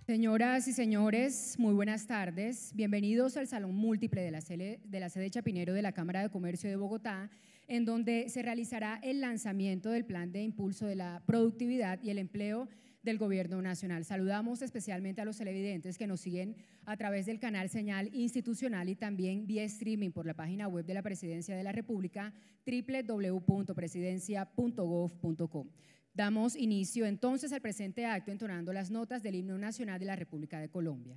Señoras y señores, muy buenas tardes. Bienvenidos al Salón Múltiple de la sede Chapinero de la Cámara de Comercio de Bogotá, en donde se realizará el lanzamiento del Plan de Impulso de la Productividad y el Empleo del Gobierno Nacional. Saludamos especialmente a los televidentes que nos siguen a través del canal Señal Institucional y también vía streaming por la página web de la Presidencia de la República, www.presidencia.gov.co. Damos inicio entonces al presente acto entonando las notas del Himno Nacional de la República de Colombia.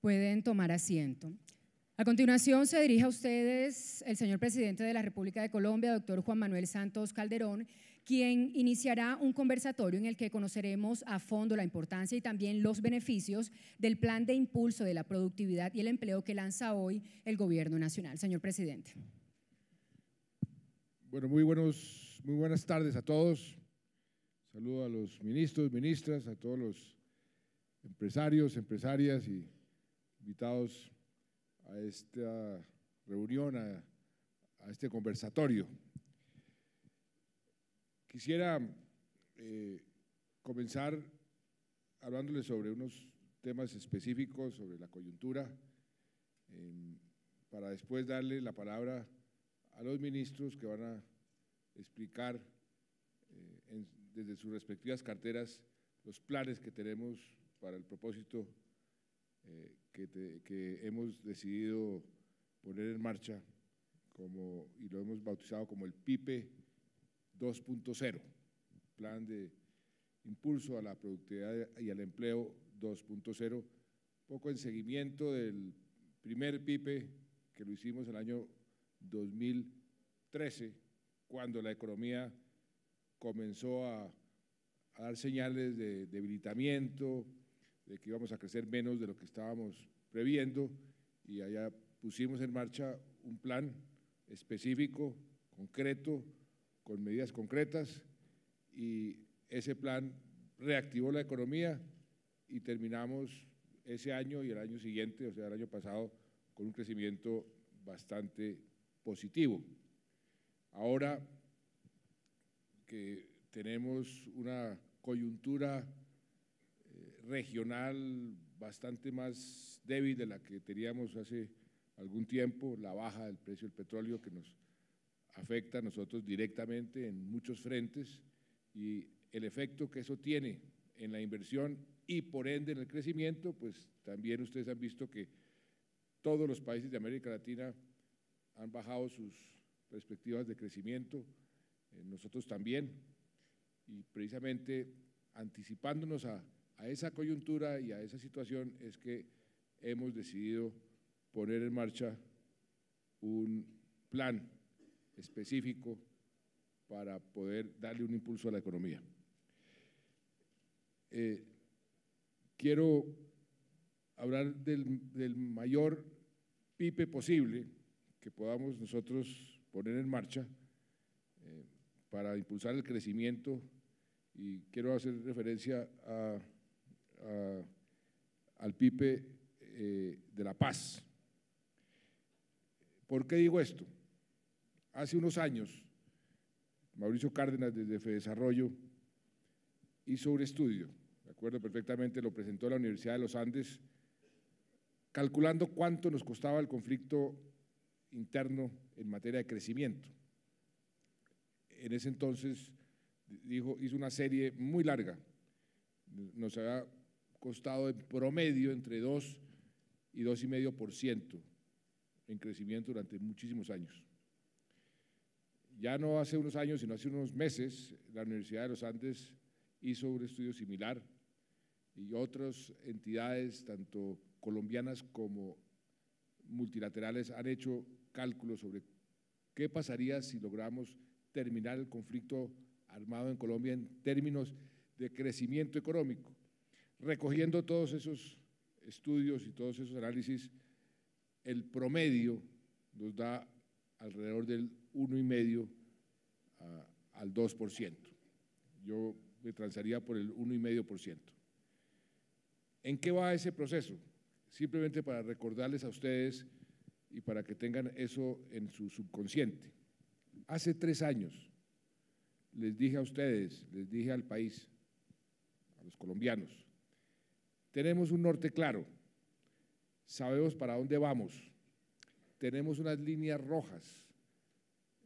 Pueden tomar asiento. A continuación se dirige a ustedes el señor presidente de la República de Colombia, doctor Juan Manuel Santos Calderón, quien iniciará un conversatorio en el que conoceremos a fondo la importancia y también los beneficios del Plan de Impulso de la Productividad y el Empleo que lanza hoy el Gobierno Nacional. Señor presidente. Bueno, muy buenas tardes a todos. Saludo a los ministros, ministras, a todos los empresarios, empresarias y invitados a esta reunión, a este conversatorio. Quisiera comenzar hablándoles sobre unos temas específicos, sobre la coyuntura, para después darle la palabra a los ministros que van a explicar desde sus respectivas carteras los planes que tenemos para el propósito que hemos decidido poner en marcha y lo hemos bautizado como el PIPE 2.0, Plan de Impulso a la Productividad y al Empleo 2.0, poco en seguimiento del primer PIPE que lo hicimos en el año 2013, cuando la economía comenzó a dar señales de debilitamiento, de que íbamos a crecer menos de lo que estábamos previendo, y allá pusimos en marcha un plan específico, concreto, con medidas concretas, y ese plan reactivó la economía y terminamos ese año y el año siguiente, o sea, el año pasado, con un crecimiento bastante positivo. Ahora que tenemos una coyuntura regional bastante más débil de la que teníamos hace algún tiempo, la baja del precio del petróleo que nos afecta a nosotros directamente en muchos frentes y el efecto que eso tiene en la inversión y por ende en el crecimiento, pues también ustedes han visto que todos los países de América Latina han bajado sus perspectivas de crecimiento, nosotros también, y precisamente anticipándonos a esa coyuntura y a esa situación es que hemos decidido poner en marcha un plan específico para poder darle un impulso a la economía. Quiero hablar del mayor PIB posible que podamos nosotros poner en marcha para impulsar el crecimiento y quiero hacer referencia al PIB de La Paz. ¿Por qué digo esto? Hace unos años, Mauricio Cárdenas desde FEDesarrollo hizo un estudio, de acuerdo perfectamente, lo presentó a la Universidad de los Andes, calculando cuánto nos costaba el conflicto interno en materia de crecimiento. En ese entonces hizo una serie muy larga, nos había costado en promedio entre 2 y 2,5% en crecimiento durante muchísimos años. Ya no hace unos años, sino hace unos meses, la Universidad de los Andes hizo un estudio similar y otras entidades, tanto colombianas como multilaterales, han hecho cálculos sobre qué pasaría si logramos terminar el conflicto armado en Colombia en términos de crecimiento económico. Recogiendo todos esos estudios y todos esos análisis, el promedio nos da alrededor del 1,5% al 2%. Yo me transaría por el 1,5%. ¿En qué va ese proceso? Simplemente para recordarles a ustedes y para que tengan eso en su subconsciente. Hace 3 años les dije a ustedes, les dije al país, a los colombianos, tenemos un norte claro, sabemos para dónde vamos, tenemos unas líneas rojas,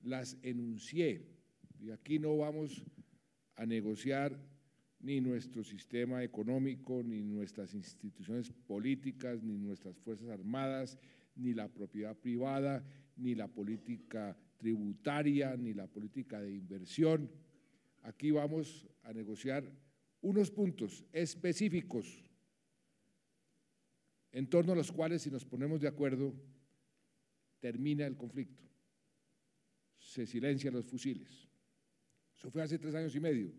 las enuncié y aquí no vamos a negociar ni nuestro sistema económico, ni nuestras instituciones políticas, ni nuestras fuerzas armadas, ni la propiedad privada, ni la política tributaria, ni la política de inversión. Aquí vamos a negociar unos puntos específicos en torno a los cuales, si nos ponemos de acuerdo, termina el conflicto, se silencian los fusiles. Eso fue hace 3 años y medio,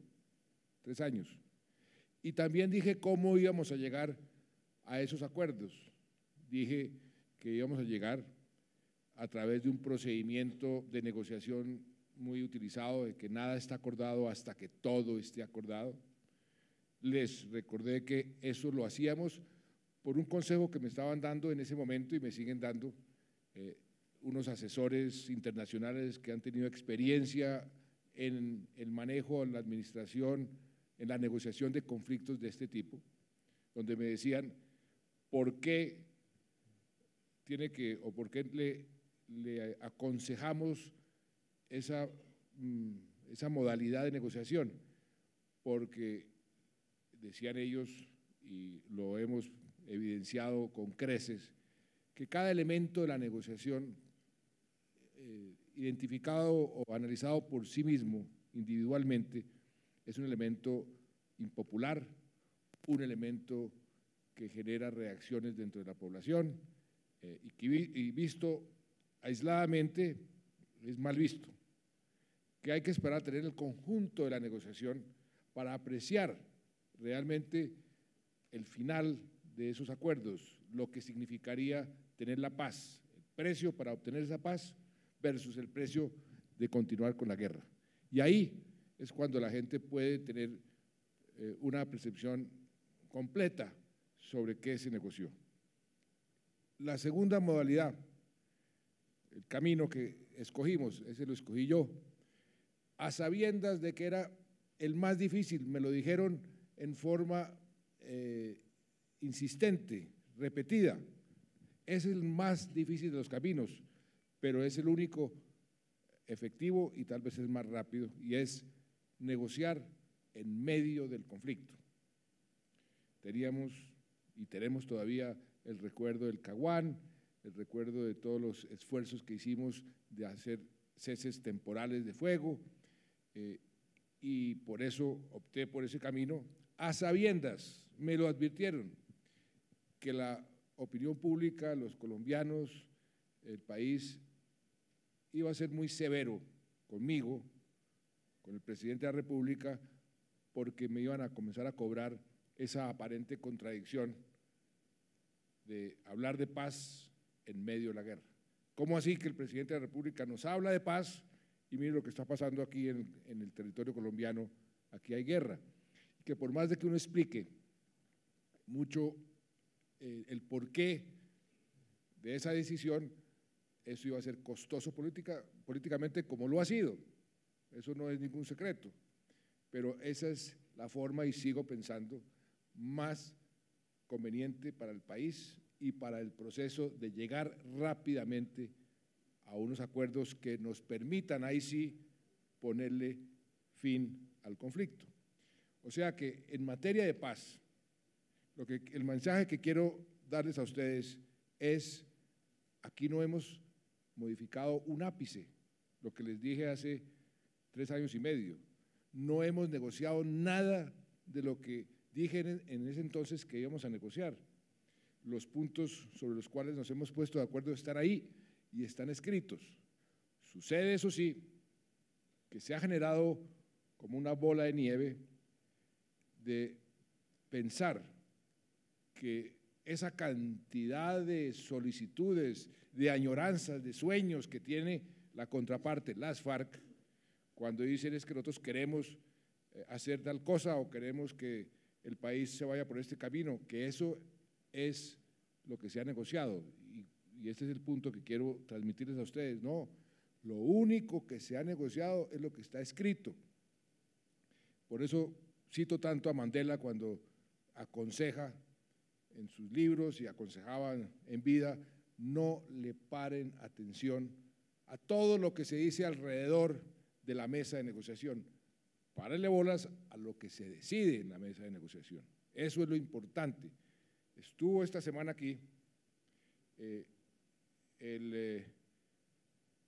3 años. Y también dije cómo íbamos a llegar a esos acuerdos. Dije que íbamos a llegar a través de un procedimiento de negociación muy utilizado, de que nada está acordado hasta que todo esté acordado. Les recordé que eso lo hacíamos por un consejo que me estaban dando en ese momento y me siguen dando unos asesores internacionales que han tenido experiencia en el manejo, en la administración, en la negociación de conflictos de este tipo, donde me decían por qué tiene que o por qué le aconsejamos esa modalidad de negociación, porque decían ellos, y lo hemos evidenciado con creces, que cada elemento de la negociación identificado o analizado por sí mismo individualmente es un elemento impopular, un elemento que genera reacciones dentro de la población y visto aisladamente es mal visto, que hay que esperar a tener el conjunto de la negociación para apreciar realmente el final de esos acuerdos, lo que significaría tener la paz, el precio para obtener esa paz versus el precio de continuar con la guerra. Y ahí es cuando la gente puede tener una percepción completa sobre qué se negoció. La segunda modalidad, el camino que escogimos, ese lo escogí yo, a sabiendas de que era el más difícil, me lo dijeron en forma insistente, repetida. Es el más difícil de los caminos, pero es el único efectivo y tal vez es más rápido, y es negociar en medio del conflicto. Teníamos y tenemos todavía el recuerdo del Caguán, el recuerdo de todos los esfuerzos que hicimos de hacer ceses temporales de fuego, y por eso opté por ese camino, a sabiendas, me lo advirtieron, que la opinión pública, los colombianos, el país, iba a ser muy severo conmigo, con el presidente de la República, porque me iban a comenzar a cobrar esa aparente contradicción de hablar de paz en medio de la guerra. ¿Cómo así que el presidente de la República nos habla de paz y mire lo que está pasando aquí en el territorio colombiano? Aquí hay guerra. Que por más de que uno explique mucho el porqué de esa decisión, eso iba a ser costoso políticamente, como lo ha sido. Eso no es ningún secreto, pero esa es la forma, y sigo pensando, más conveniente para el país y para el proceso de llegar rápidamente a unos acuerdos que nos permitan ahí sí ponerle fin al conflicto. O sea que en materia de paz, el mensaje que quiero darles a ustedes es: aquí no hemos modificado un ápice, lo que les dije hace 3 años y medio, no hemos negociado nada de lo que dije en ese entonces que íbamos a negociar. Los puntos sobre los cuales nos hemos puesto de acuerdo están ahí y están escritos. Sucede, eso sí, que se ha generado como una bola de nieve de pensar que esa cantidad de solicitudes, de añoranzas, de sueños que tiene la contraparte, las FARC, cuando dicen es que nosotros queremos hacer tal cosa o queremos que el país se vaya por este camino, que eso es lo que se ha negociado, y este es el punto que quiero transmitirles a ustedes. No, lo único que se ha negociado es lo que está escrito. Por eso cito tanto a Mandela cuando aconseja en sus libros y aconsejaba en vida: no le paren atención a todo lo que se dice alrededor de la mesa de negociación, párenle bolas a lo que se decide en la mesa de negociación. Eso es lo importante. Estuvo esta semana aquí el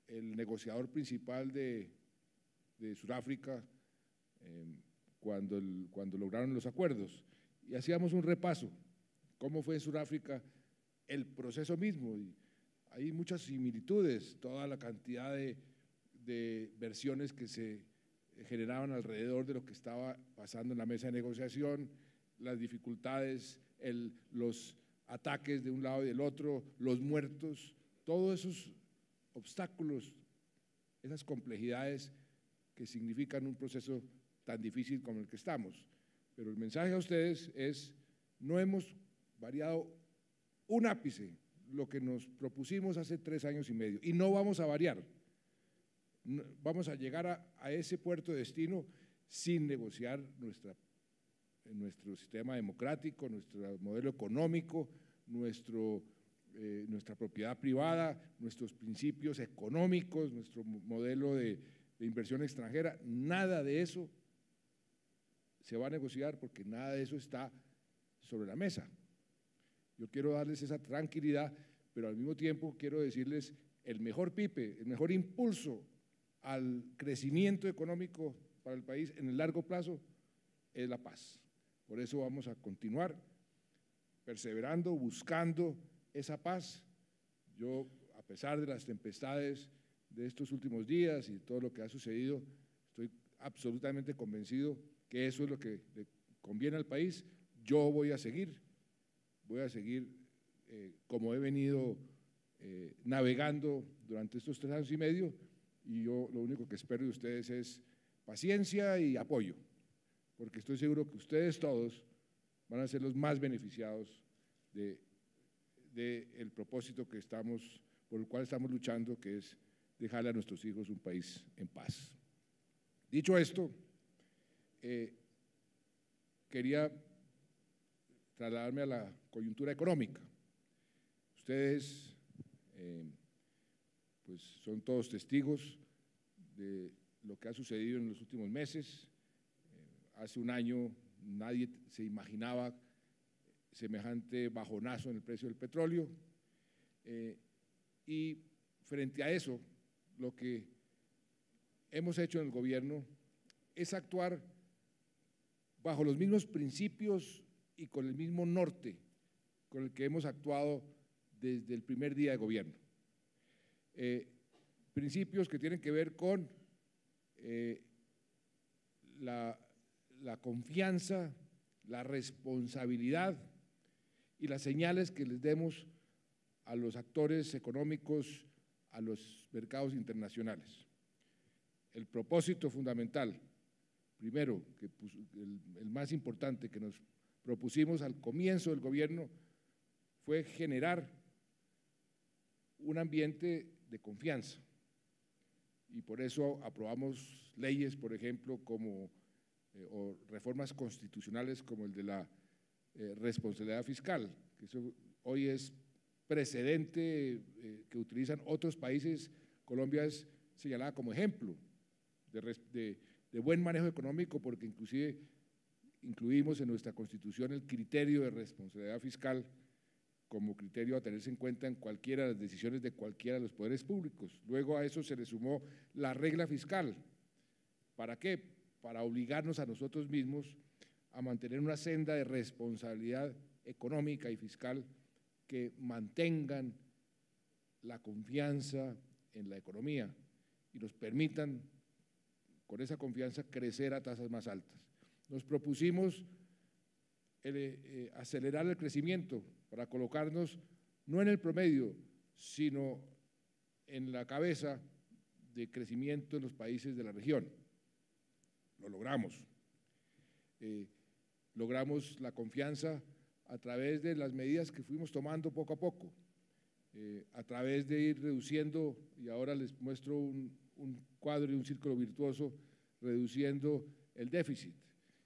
negociador principal de Sudáfrica cuando lograron los acuerdos, y hacíamos un repaso, cómo fue en Sudáfrica el proceso mismo, y hay muchas similitudes, toda la cantidad de versiones que se generaban alrededor de lo que estaba pasando en la mesa de negociación, las dificultades, los ataques de un lado y del otro, los muertos, todos esos obstáculos, esas complejidades que significan un proceso tan difícil como el que estamos. Pero el mensaje a ustedes es: no hemos variado un ápice lo que nos propusimos hace 3 años y medio, y no vamos a variar. Vamos a llegar a ese puerto de destino sin negociar nuestro sistema democrático, nuestro modelo económico, nuestra propiedad privada, nuestros principios económicos, nuestro modelo de inversión extranjera. Nada de eso se va a negociar, porque nada de eso está sobre la mesa. Yo quiero darles esa tranquilidad, pero al mismo tiempo quiero decirles: el mejor pipe, el mejor impulso al crecimiento económico para el país en el largo plazo es la paz. Por eso vamos a continuar perseverando, buscando esa paz. Yo, a pesar de las tempestades de estos últimos días y todo lo que ha sucedido, estoy absolutamente convencido que eso es lo que le conviene al país. Yo voy a seguir como he venido navegando durante estos 3 años y medio, y yo lo único que espero de ustedes es paciencia y apoyo, porque estoy seguro que ustedes todos van a ser los más beneficiados del propósito por el cual estamos luchando, que es dejarle a nuestros hijos un país en paz. Dicho esto, quería trasladarme a la coyuntura económica. Ustedes pues son todos testigos de lo que ha sucedido en los últimos meses. Hace un año nadie se imaginaba semejante bajonazo en el precio del petróleo, y frente a eso, lo que hemos hecho en el gobierno es actuar bajo los mismos principios y con el mismo norte con el que hemos actuado desde el primer día de gobierno. Principios que tienen que ver con la confianza, la responsabilidad y las señales que les demos a los actores económicos, a los mercados internacionales. El propósito fundamental, primero, el más importante que nos propusimos al comienzo del gobierno fue generar un ambiente de confianza, y por eso aprobamos leyes, por ejemplo, como o reformas constitucionales como el de la responsabilidad fiscal, que eso hoy es precedente que utilizan otros países. Colombia es señalada como ejemplo de buen manejo económico, porque inclusive incluimos en nuestra Constitución el criterio de responsabilidad fiscal como criterio a tenerse en cuenta en cualquiera de las decisiones de cualquiera de los poderes públicos. Luego a eso se le sumó la regla fiscal. ¿Para qué? Para obligarnos a nosotros mismos a mantener una senda de responsabilidad económica y fiscal que mantengan la confianza en la economía y nos permitan, con esa confianza, crecer a tasas más altas. Nos propusimos acelerar el crecimiento para colocarnos no en el promedio, sino en la cabeza de crecimiento en los países de la región. Lo logramos. Logramos la confianza a través de las medidas que fuimos tomando poco a poco, a través de ir reduciendo, y ahora les muestro un cuadro y un círculo virtuoso, reduciendo el déficit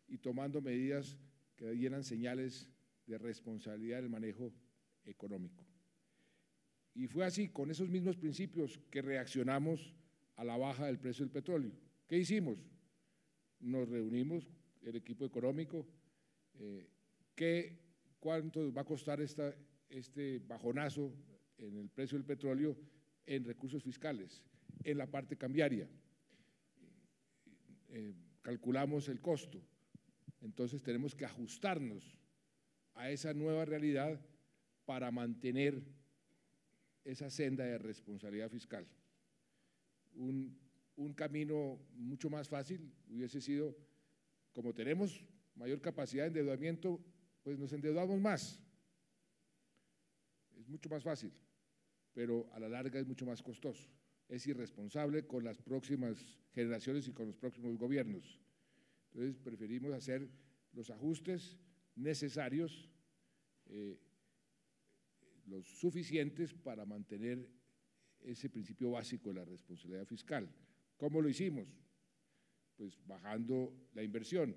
y tomando medidas que dieran señales de responsabilidad en el manejo económico. Y fue así, con esos mismos principios, que reaccionamos a la baja del precio del petróleo. ¿Qué hicimos? Nos reunimos, el equipo económico, ¿cuánto va a costar este bajonazo en el precio del petróleo en recursos fiscales, en la parte cambiaria? Calculamos el costo, entonces tenemos que ajustarnos a esa nueva realidad para mantener esa senda de responsabilidad fiscal. Un camino mucho más fácil hubiese sido, como tenemos mayor capacidad de endeudamiento, pues nos endeudamos más. Es mucho más fácil, pero a la larga es mucho más costoso. Es irresponsable con las próximas generaciones y con los próximos gobiernos. Entonces preferimos hacer los ajustes necesarios, los suficientes para mantener ese principio básico de la responsabilidad fiscal. ¿Cómo lo hicimos? Pues bajando la inversión.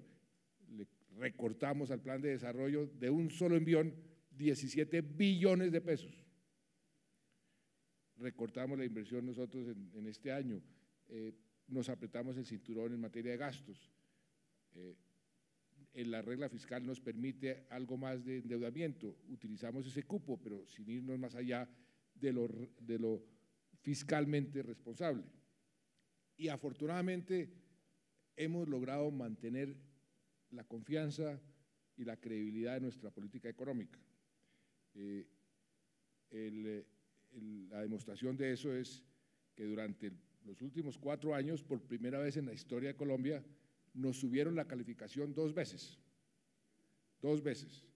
Le recortamos al plan de desarrollo de un solo envión 17 billones de pesos. Recortamos la inversión nosotros en este año, nos apretamos el cinturón en materia de gastos. En la regla fiscal nos permite algo más de endeudamiento, utilizamos ese cupo, pero sin irnos más allá de lo fiscalmente responsable. Y afortunadamente hemos logrado mantener la confianza y la credibilidad de nuestra política económica. La demostración de eso es que durante los últimos 4 años, por primera vez en la historia de Colombia, nos subieron la calificación 2 veces. 2 veces.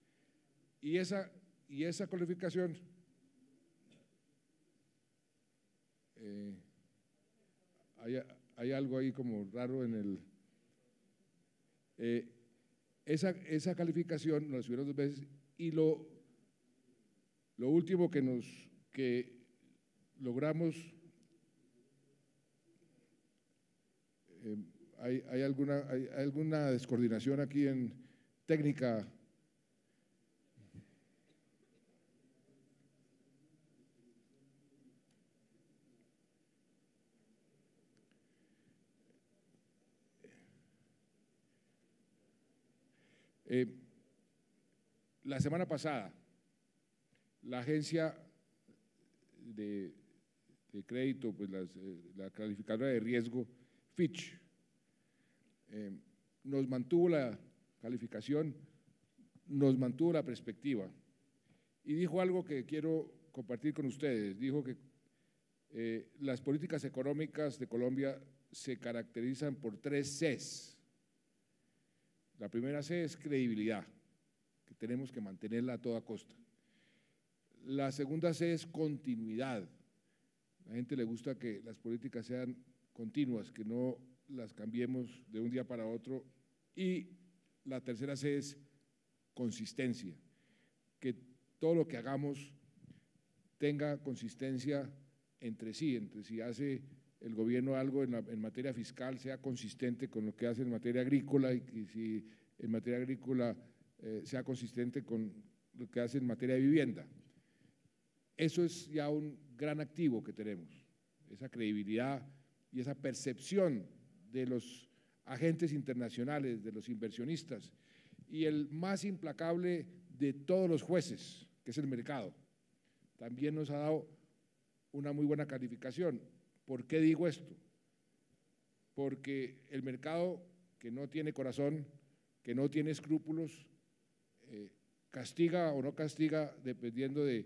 Y esa calificación hay algo ahí como raro en esa calificación nos subieron 2 veces, y lo último que logramos, hay alguna descoordinación aquí en técnica. La semana pasada, la agencia de crédito, pues la calificadora de riesgo, Fitch, nos mantuvo la calificación, nos mantuvo la perspectiva y dijo algo que quiero compartir con ustedes. Dijo que las políticas económicas de Colombia se caracterizan por 3 Cs. La primera C es credibilidad, que tenemos que mantenerla a toda costa. La segunda C es continuidad. A la gente le gusta que las políticas sean continuas, que no las cambiemos de un día para otro. Y la tercera C es consistencia, que todo lo que hagamos tenga consistencia entre sí hace el gobierno algo en materia fiscal, sea consistente con lo que hace en materia agrícola y si en materia agrícola sea consistente con lo que hace en materia de vivienda. Eso es ya un gran activo que tenemos, esa credibilidad y esa percepción de los agentes internacionales, de los inversionistas y el más implacable de todos los jueces, que es el mercado. También nos ha dado una muy buena calificación. ¿Por qué digo esto? Porque el mercado, que no tiene corazón, que no tiene escrúpulos, castiga o no castiga dependiendo de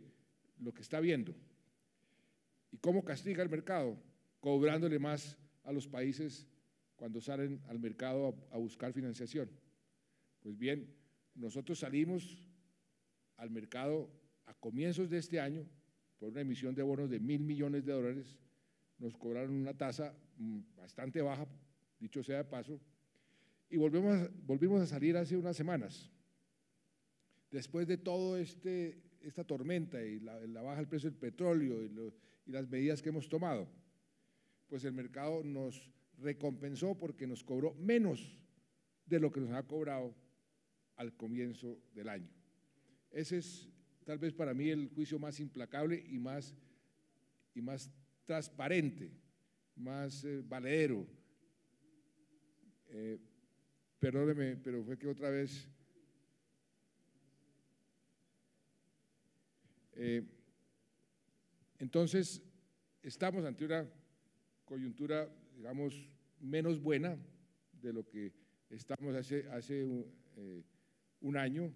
lo que está viendo. ¿Y cómo castiga el mercado? Cobrándole más a los países cuando salen al mercado a buscar financiación. Pues bien, nosotros salimos al mercado a comienzos de este año por una emisión de bonos de $1.000 millones, nos cobraron una tasa bastante baja, dicho sea de paso, y volvimos a salir hace unas semanas. Después de todo esta tormenta y la baja del precio del petróleo y las medidas que hemos tomado, pues el mercado nos recompensó porque nos cobró menos de lo que nos ha cobrado al comienzo del año. Ese es tal vez para mí el juicio más implacable y más transparente, más valedero. Perdóneme, pero fue que otra vez… entonces, estamos ante una coyuntura, digamos, menos buena de lo que estamos hace un año.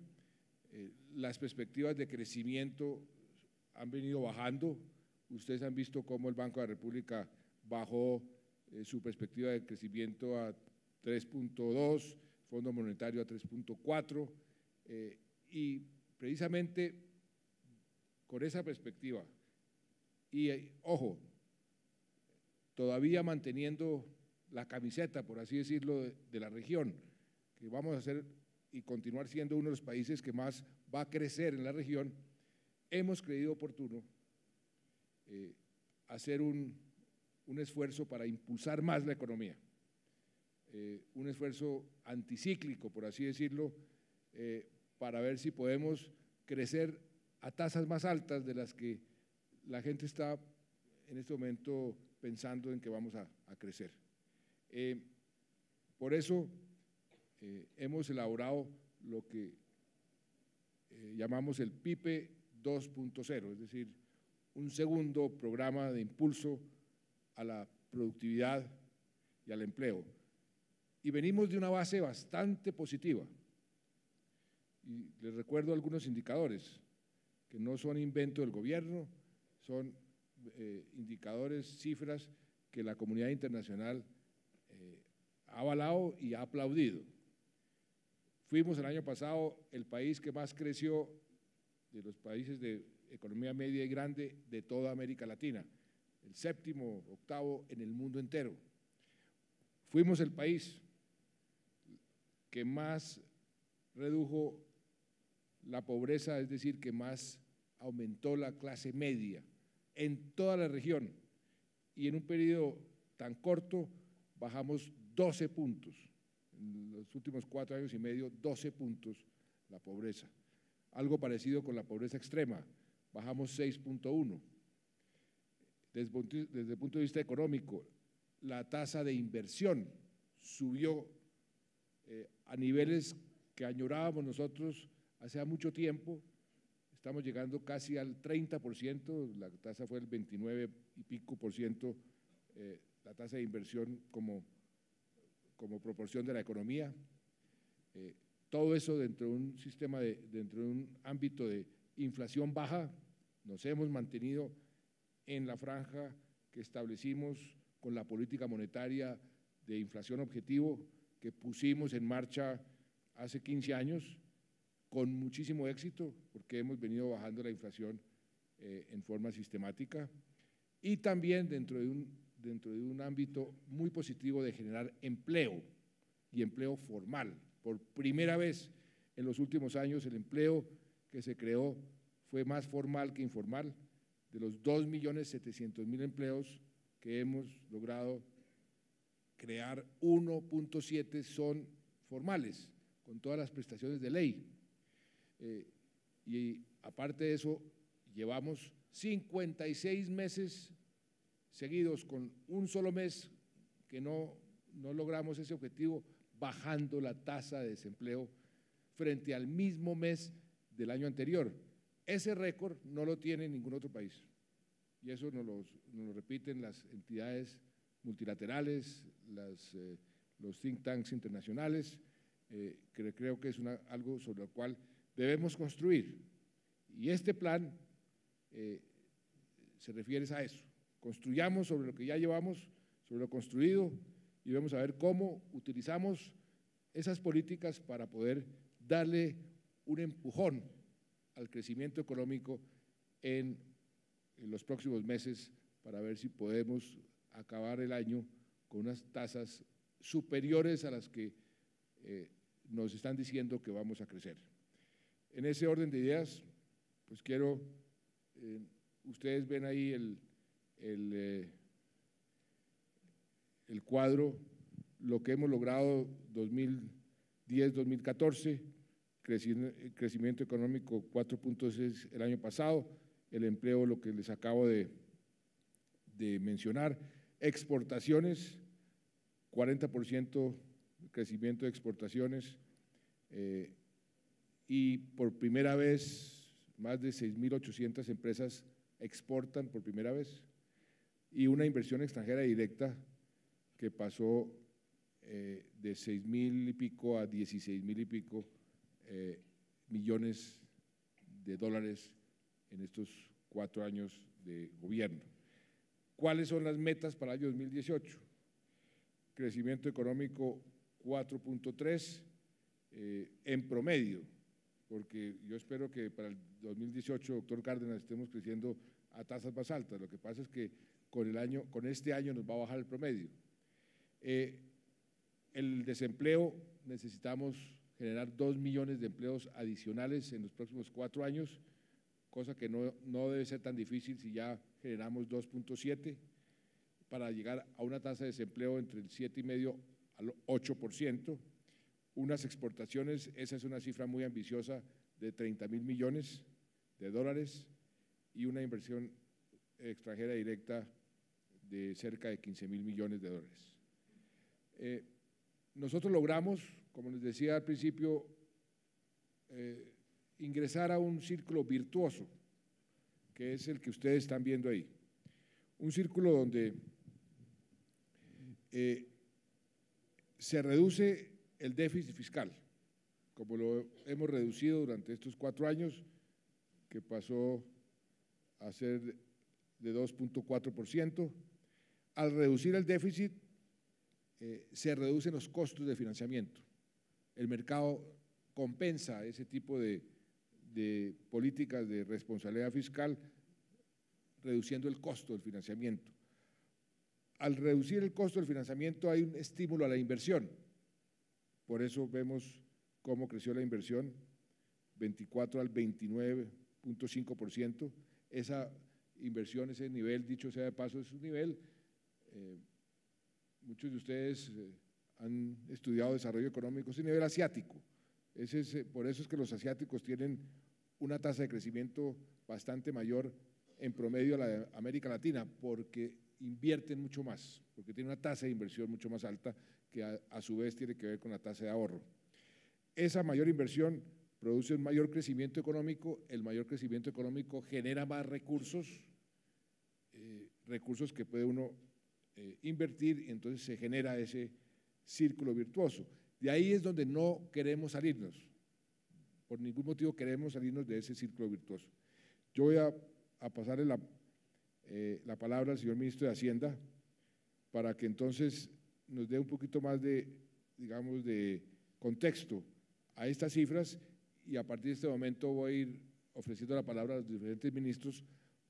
Las perspectivas de crecimiento han venido bajando. Ustedes han visto cómo el Banco de la República bajó su perspectiva de crecimiento a 3.2, Fondo Monetario a 3.4, y precisamente con esa perspectiva y, ojo, todavía manteniendo la camiseta, por así decirlo, de la región, que vamos a ser y continuar siendo uno de los países que más va a crecer en la región, hemos creído oportuno hacer un esfuerzo para impulsar más la economía, un esfuerzo anticíclico, por así decirlo, para ver si podemos crecer a tasas más altas de las que la gente está en este momento pensando en que vamos a crecer. Por eso hemos elaborado lo que llamamos el PIPE 2.0, es decir, un segundo programa de impulso a la productividad y al empleo. Y venimos de una base bastante positiva. Y les recuerdo algunos indicadores que no son invento del gobierno, son indicadores, cifras que la comunidad internacional ha avalado y ha aplaudido. Fuimos el año pasado el país que más creció de los países de economía media y grande de toda América Latina, el 7º, 8º en el mundo entero. Fuimos el país que más redujo la pobreza, es decir, que más aumentó la clase media en toda la región, y en un periodo tan corto bajamos 12 puntos, en los últimos 4 años y medio 12 puntos la pobreza. Algo parecido con la pobreza extrema, bajamos 6.1. Desde el punto de vista económico, la tasa de inversión subió a niveles que añorábamos nosotros hace mucho tiempo. Estamos llegando casi al 30%, la tasa fue el 29 y pico por ciento, la tasa de inversión como proporción de la economía. Todo eso dentro de un sistema, dentro de un ámbito de inflación baja. Nos hemos mantenido en la franja que establecimos con la política monetaria de inflación objetivo que pusimos en marcha hace 15 años, con muchísimo éxito, porque hemos venido bajando la inflación en forma sistemática, y también dentro de un ámbito muy positivo de generar empleo, y empleo formal. Por primera vez en los últimos años el empleo que se creó fue más formal que informal. De los 2.700.000 empleos que hemos logrado crear, 1.7 son formales, con todas las prestaciones de ley. Y aparte de eso, llevamos 56 meses seguidos con un solo mes que no logramos ese objetivo, bajando la tasa de desempleo frente al mismo mes del año anterior. Ese récord no lo tiene ningún otro país, y eso nos lo repiten las entidades multilaterales, los think tanks internacionales, que creo que es algo sobre lo cual debemos construir. Y este plan se refiere a eso. Construyamos sobre lo que ya llevamos, sobre lo construido, y vamos a ver cómo utilizamos esas políticas para poder darle un empujón al crecimiento económico en los próximos meses, para ver si podemos acabar el año con unas tasas superiores a las que nos están diciendo que vamos a crecer. En ese orden de ideas, pues quiero, ustedes ven ahí el cuadro, lo que hemos logrado 2010-2014, crecimiento económico 4.6 el año pasado, el empleo, lo que les acabo de mencionar, exportaciones, 40% crecimiento de exportaciones, y por primera vez más de 6.800 empresas exportan por primera vez, y una inversión extranjera directa que pasó de 6.000 y pico a 16.000 y pico millones de dólares en estos 4 años de gobierno. ¿Cuáles son las metas para el año 2018? Crecimiento económico 4.3 en promedio, porque yo espero que para el 2018, doctor Cárdenas, estemos creciendo a tasas más altas. Lo que pasa es que con este año nos va a bajar el promedio. El desempleo, necesitamos generar 2 millones de empleos adicionales en los próximos 4 años, cosa que no debe ser tan difícil si ya generamos 2.7, para llegar a una tasa de desempleo entre el 7,5% al 8%, unas exportaciones, esa es una cifra muy ambiciosa, de 30.000 millones de dólares, y una inversión extranjera directa de cerca de 15.000 millones de dólares. Nosotros logramos, como les decía al principio, ingresar a un círculo virtuoso, que es el que ustedes están viendo ahí. Un círculo donde se reduce el déficit fiscal, como lo hemos reducido durante estos 4 años, que pasó a ser de 2.4%. Al reducir el déficit, se reducen los costos de financiamiento. El mercado compensa ese tipo de políticas de responsabilidad fiscal, reduciendo el costo del financiamiento. Al reducir el costo del financiamiento hay un estímulo a la inversión. Por eso vemos cómo creció la inversión, 24 al 29.5%. Esa inversión, ese nivel, dicho sea de paso, es un nivel, muchos de ustedes han estudiado desarrollo económico, es un nivel asiático. Por eso es que los asiáticos tienen una tasa de crecimiento bastante mayor en promedio a la de América Latina, porque invierten mucho más, porque tienen una tasa de inversión mucho más alta, que a su vez tiene que ver con la tasa de ahorro. Esa mayor inversión produce un mayor crecimiento económico, el mayor crecimiento económico genera más recursos, recursos que puede uno invertir, y entonces se genera ese círculo virtuoso. De ahí es donde no queremos salirnos, por ningún motivo queremos salirnos de ese círculo virtuoso. Yo voy a pasarle la palabra al señor ministro de Hacienda para que entonces nos dé un poquito más de, digamos, de contexto a estas cifras, y a partir de este momento voy a ir ofreciendo la palabra a los diferentes ministros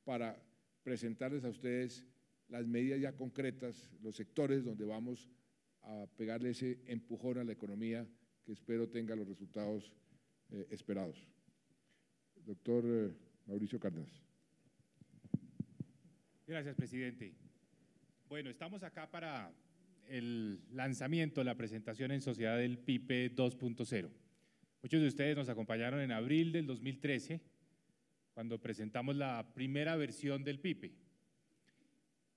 para presentarles a ustedes las medidas ya concretas, los sectores donde vamos a pegarle ese empujón a la economía que espero tenga los resultados esperados. Doctor Mauricio Cárdenas. Gracias, presidente. Bueno, estamos acá para el lanzamiento, la presentación en sociedad del PIPE 2.0. Muchos de ustedes nos acompañaron en abril del 2013, cuando presentamos la primera versión del PIPE.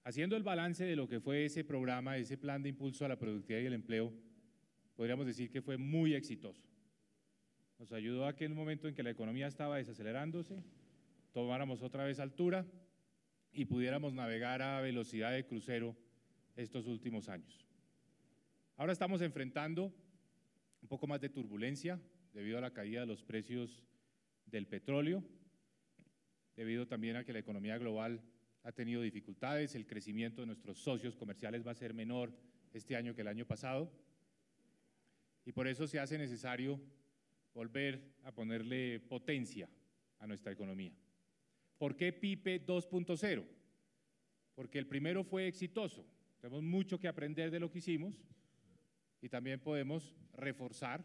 Haciendo el balance de lo que fue ese programa, ese plan de impulso a la productividad y el empleo, podríamos decir que fue muy exitoso. Nos ayudó a que en un momento en que la economía estaba desacelerándose, tomáramos otra vez altura y pudiéramos navegar a velocidad de crucero estos últimos años. Ahora estamos enfrentando un poco más de turbulencia debido a la caída de los precios del petróleo, debido también a que la economía global ha tenido dificultades, el crecimiento de nuestros socios comerciales va a ser menor este año que el año pasado, y por eso se hace necesario volver a ponerle potencia a nuestra economía. ¿Por qué PIPE 2.0? Porque el primero fue exitoso, tenemos mucho que aprender de lo que hicimos y también podemos reforzar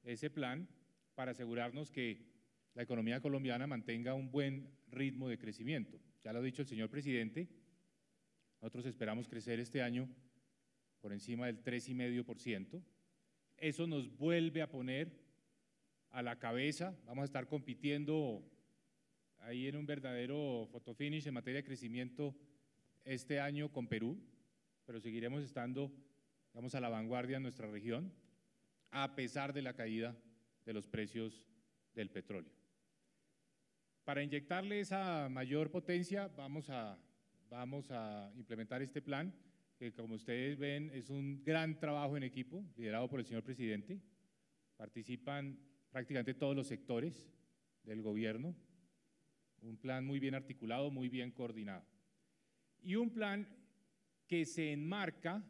ese plan para asegurarnos que la economía colombiana mantenga un buen ritmo de crecimiento. Ya lo ha dicho el señor presidente, nosotros esperamos crecer este año por encima del 3,5%. Eso nos vuelve a poner a la cabeza, vamos a estar compitiendo ahí en un verdadero fotofinish en materia de crecimiento este año con Perú, pero seguiremos estando, digamos, a la vanguardia en nuestra región, a pesar de la caída de los precios del petróleo. Para inyectarle esa mayor potencia vamos a implementar este plan, que como ustedes ven es un gran trabajo en equipo, liderado por el señor presidente. Participan prácticamente todos los sectores del gobierno, un plan muy bien articulado, muy bien coordinado. Y un plan que se enmarca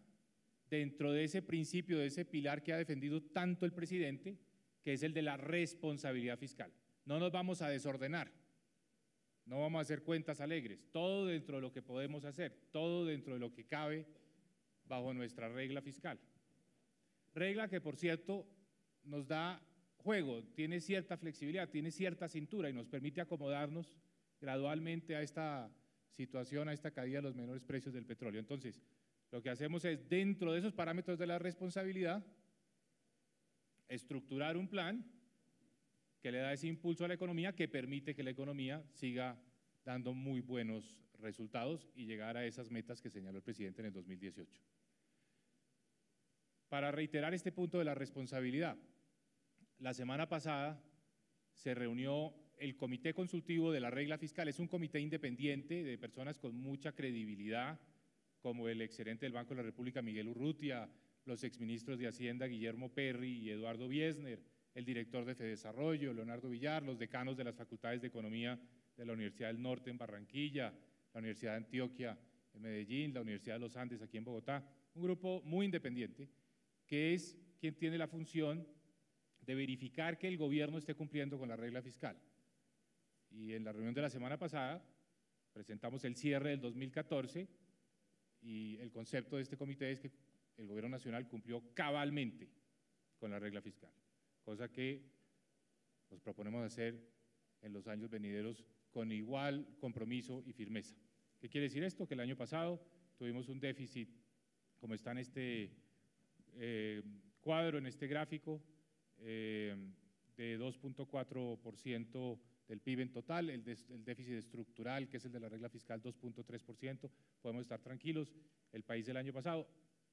dentro de ese principio, de ese pilar que ha defendido tanto el presidente, que es el de la responsabilidad fiscal. No nos vamos a desordenar, no vamos a hacer cuentas alegres, todo dentro de lo que podemos hacer, todo dentro de lo que cabe bajo nuestra regla fiscal. Regla que, por cierto, nos da juego, tiene cierta flexibilidad, tiene cierta cintura y nos permite acomodarnos gradualmente a esta situación, a esta caída de los menores precios del petróleo. Entonces, lo que hacemos es, dentro de esos parámetros de la responsabilidad, estructurar un plan que le da ese impulso a la economía, que permite que la economía siga dando muy buenos resultados y llegar a esas metas que señaló el presidente en el 2018. Para reiterar este punto de la responsabilidad, la semana pasada se reunió el Comité Consultivo de la Regla Fiscal. Es un comité independiente de personas con mucha credibilidad, como el exgerente del Banco de la República, Miguel Urrutia, los exministros de Hacienda, Guillermo Perry y Eduardo Biesner, el director de Fedesarrollo, Leonardo Villar, los decanos de las facultades de Economía de la Universidad del Norte en Barranquilla, la Universidad de Antioquia en Medellín, la Universidad de los Andes aquí en Bogotá, un grupo muy independiente que es quien tiene la función de verificar que el gobierno esté cumpliendo con la regla fiscal. Y en la reunión de la semana pasada presentamos el cierre del 2014 y el concepto de este comité es que el gobierno nacional cumplió cabalmente con la regla fiscal, cosa que nos proponemos hacer en los años venideros con igual compromiso y firmeza. ¿Qué quiere decir esto? Que el año pasado tuvimos un déficit, como está en este cuadro, en este gráfico, de 2,4% del PIB en total, el déficit estructural, que es el de la regla fiscal, 2,3%, podemos estar tranquilos. El país del año pasado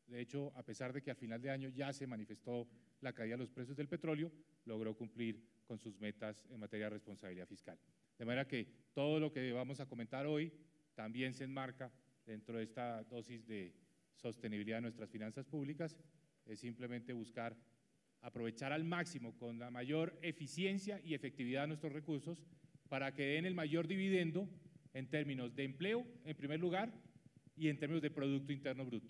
De hecho, a pesar de que al final de año ya se manifestó la caída de los precios del petróleo, logró cumplir con sus metas en materia de responsabilidad fiscal. De manera que todo lo que vamos a comentar hoy también se enmarca dentro de esta dosis de sostenibilidad de nuestras finanzas públicas, es simplemente buscar aprovechar al máximo con la mayor eficiencia y efectividad nuestros recursos para que den el mayor dividendo en términos de empleo, en primer lugar, y en términos de Producto Interno Bruto.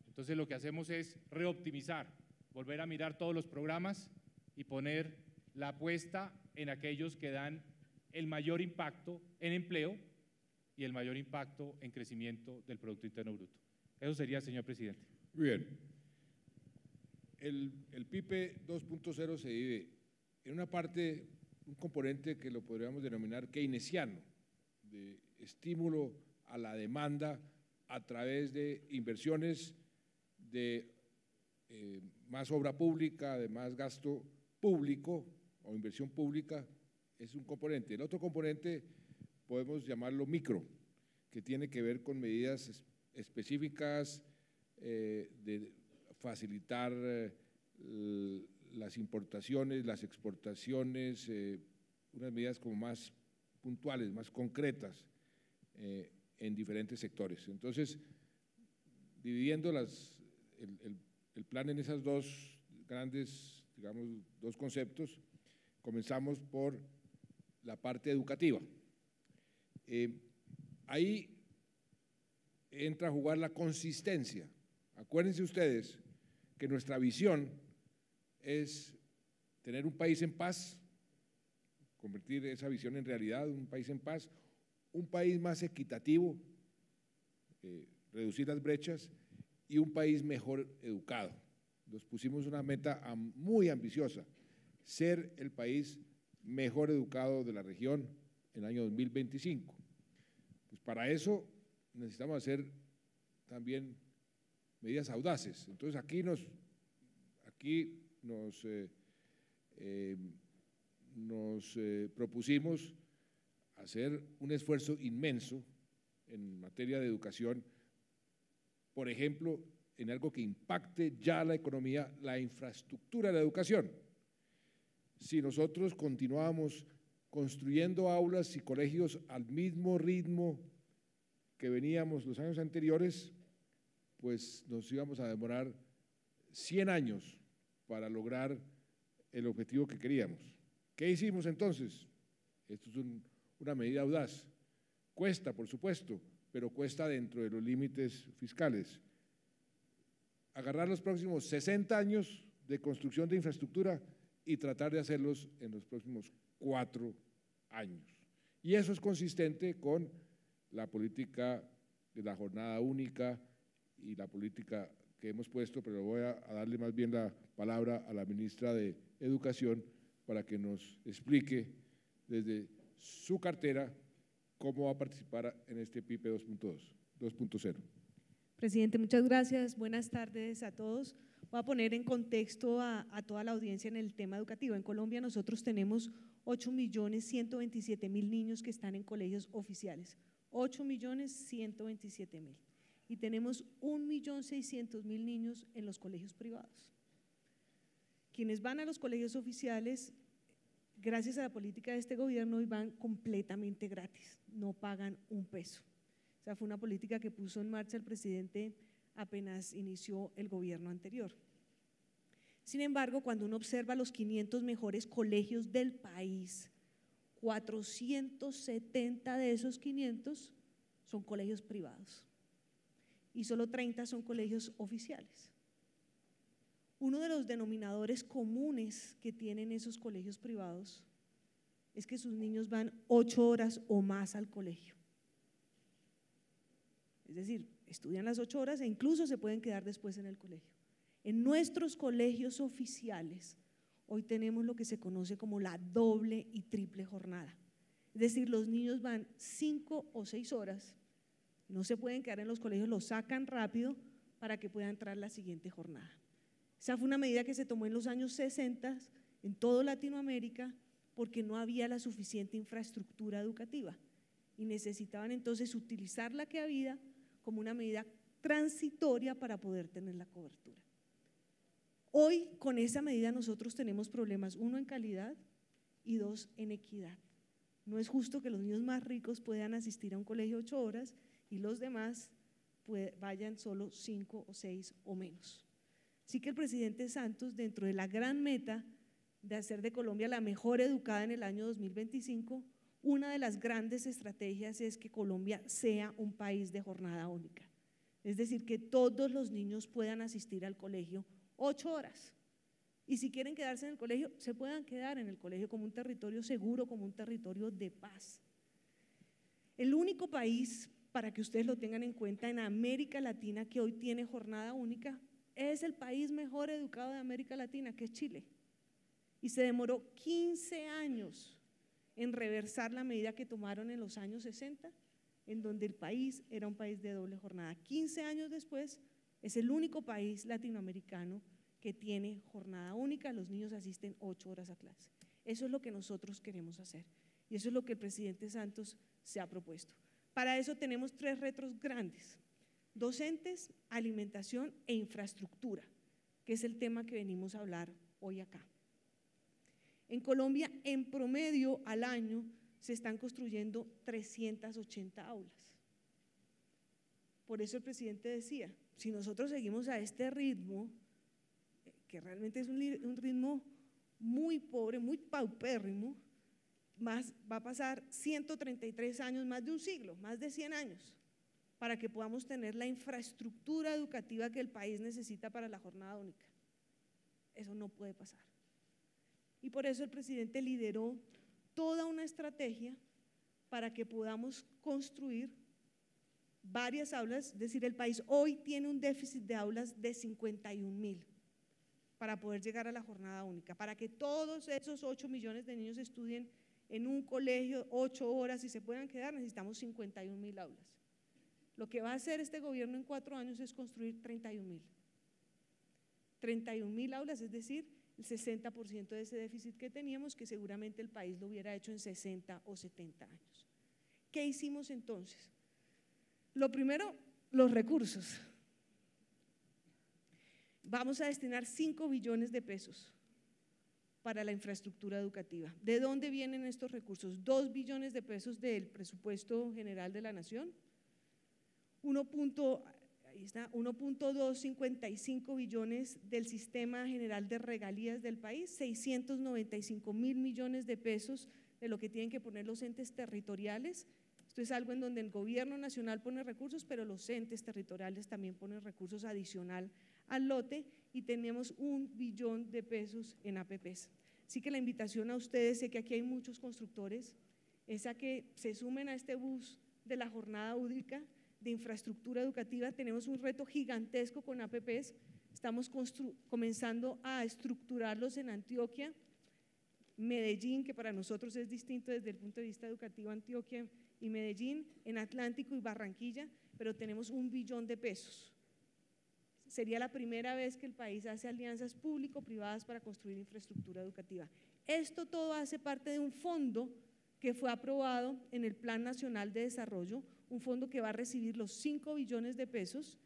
Entonces lo que hacemos es reoptimizar, volver a mirar todos los programas y poner la apuesta en aquellos que dan el mayor impacto en empleo y el mayor impacto en crecimiento del Producto Interno Bruto. Eso sería, señor presidente. Muy bien. El PIB 2.0 se divide en una parte, un componente que lo podríamos denominar keynesiano, de estímulo a la demanda a través de inversiones, de más obra pública, de más gasto público o inversión pública, es un componente. El otro componente podemos llamarlo micro, que tiene que ver con medidas específicas de facilitar las importaciones, las exportaciones, unas medidas como más puntuales, más concretas en diferentes sectores. Entonces, dividiendo el plan en esas dos grandes, digamos, dos conceptos, comenzamos por la parte educativa. Ahí entra a jugar la consistencia. Acuérdense ustedes que nuestra visión es tener un país en paz, convertir esa visión en realidad, un país en paz, un país más equitativo, reducir las brechas y un país mejor educado. Nos pusimos una meta muy ambiciosa, ser el país mejor educado de la región en el año 2025. Pues para eso necesitamos hacer también medidas audaces. Entonces aquí nos propusimos hacer un esfuerzo inmenso en materia de educación, por ejemplo, en algo que impacte ya la economía, la infraestructura de la educación. Si nosotros continuábamos construyendo aulas y colegios al mismo ritmo que veníamos los años anteriores, pues nos íbamos a demorar 100 años para lograr el objetivo que queríamos. ¿Qué hicimos entonces? Esto es una medida audaz. Cuesta, por supuesto, pero cuesta dentro de los límites fiscales. Agarrar los próximos 60 años de construcción de infraestructura y tratar de hacerlos en los próximos 4 años. Y eso es consistente con la política de la jornada única y la política que hemos puesto, pero voy a darle más bien la palabra a la ministra de Educación para que nos explique desde su cartera cómo va a participar en este PIB 2.0. Presidente, muchas gracias. Buenas tardes a todos. Voy a poner en contexto a toda la audiencia en el tema educativo. En Colombia nosotros tenemos 8.127.000 niños que están en colegios oficiales, 8.127.000. Y tenemos 1.600.000 niños en los colegios privados. Quienes van a los colegios oficiales, gracias a la política de este gobierno, hoy van completamente gratis, no pagan un peso. O sea, fue una política que puso en marcha el presidente apenas inició el gobierno anterior. Sin embargo, cuando uno observa los 500 mejores colegios del país, 470 de esos 500 son colegios privados y solo 30 son colegios oficiales. Uno de los denominadores comunes que tienen esos colegios privados es que sus niños van 8 horas o más al colegio. Es decir, estudian las 8 horas e incluso se pueden quedar después en el colegio. En nuestros colegios oficiales, hoy tenemos lo que se conoce como la doble y triple jornada. Es decir, los niños van 5 o 6 horas, no se pueden quedar en los colegios, los sacan rápido para que pueda entrar la siguiente jornada. Esa fue una medida que se tomó en los años 60 en toda Latinoamérica porque no había la suficiente infraestructura educativa y necesitaban entonces utilizar la que había como una medida transitoria para poder tener la cobertura. Hoy, con esa medida, nosotros tenemos problemas, uno en calidad y dos en equidad. No es justo que los niños más ricos puedan asistir a un colegio 8 horas y los demás vayan solo 5 o 6 o menos. Así que el presidente Santos, dentro de la gran meta de hacer de Colombia la mejor educada en el año 2025, una de las grandes estrategias es que Colombia sea un país de jornada única. Es decir, que todos los niños puedan asistir al colegio 8 horas. Y si quieren quedarse en el colegio, se puedan quedar en el colegio como un territorio seguro, como un territorio de paz. El único país, para que ustedes lo tengan en cuenta, en América Latina que hoy tiene jornada única, es el país mejor educado de América Latina, que es Chile. Y se demoró 15 años en reversar la medida que tomaron en los años 60, en donde el país era un país de doble jornada. 15 años después, es el único país latinoamericano que tiene jornada única, los niños asisten 8 horas a clase. Eso es lo que nosotros queremos hacer y eso es lo que el presidente Santos se ha propuesto. Para eso tenemos 3 retos grandes: docentes, alimentación e infraestructura, que es el tema que venimos a hablar hoy acá. En Colombia, en promedio al año, se están construyendo 380 aulas. Por eso el presidente decía, si nosotros seguimos a este ritmo, que realmente es un ritmo muy pobre, muy paupérrimo, va a pasar 133 años, más de un siglo, más de 100 años, para que podamos tener la infraestructura educativa que el país necesita para la jornada única. Eso no puede pasar. Y por eso el presidente lideró toda una estrategia para que podamos construir varias aulas, es decir, el país hoy tiene un déficit de aulas de 51.000 para poder llegar a la jornada única, para que todos esos 8 millones de niños estudien en un colegio 8 horas y se puedan quedar, necesitamos 51.000 aulas. Lo que va a hacer este gobierno en 4 años es construir 31.000. 31.000 aulas, es decir, el 60% de ese déficit que teníamos, que seguramente el país lo hubiera hecho en 60 o 70 años. ¿Qué hicimos entonces? Lo primero, los recursos. Vamos a destinar 5 billones de pesos para la infraestructura educativa. ¿De dónde vienen estos recursos? 2 billones de pesos del presupuesto general de la Nación, 1.255 billones del sistema general de regalías del país, 695.000 millones de pesos de lo que tienen que poner los entes territoriales. Esto es algo en donde el gobierno nacional pone recursos, pero los entes territoriales también ponen recursos adicional al lote, y tenemos 1 billón de pesos en APPs. Así que la invitación a ustedes, sé que aquí hay muchos constructores, es a que se sumen a este bus de la jornada única de infraestructura educativa. Tenemos un reto gigantesco con APPs, estamos comenzando a estructurarlos en Antioquia, Medellín, que para nosotros es distinto desde el punto de vista educativo, Antioquia y Medellín, en Atlántico y Barranquilla, pero tenemos 1 billón de pesos. Sería la primera vez que el país hace alianzas público-privadas para construir infraestructura educativa. Esto todo hace parte de un fondo que fue aprobado en el Plan Nacional de Desarrollo, un fondo que va a recibir los 5 billones de pesos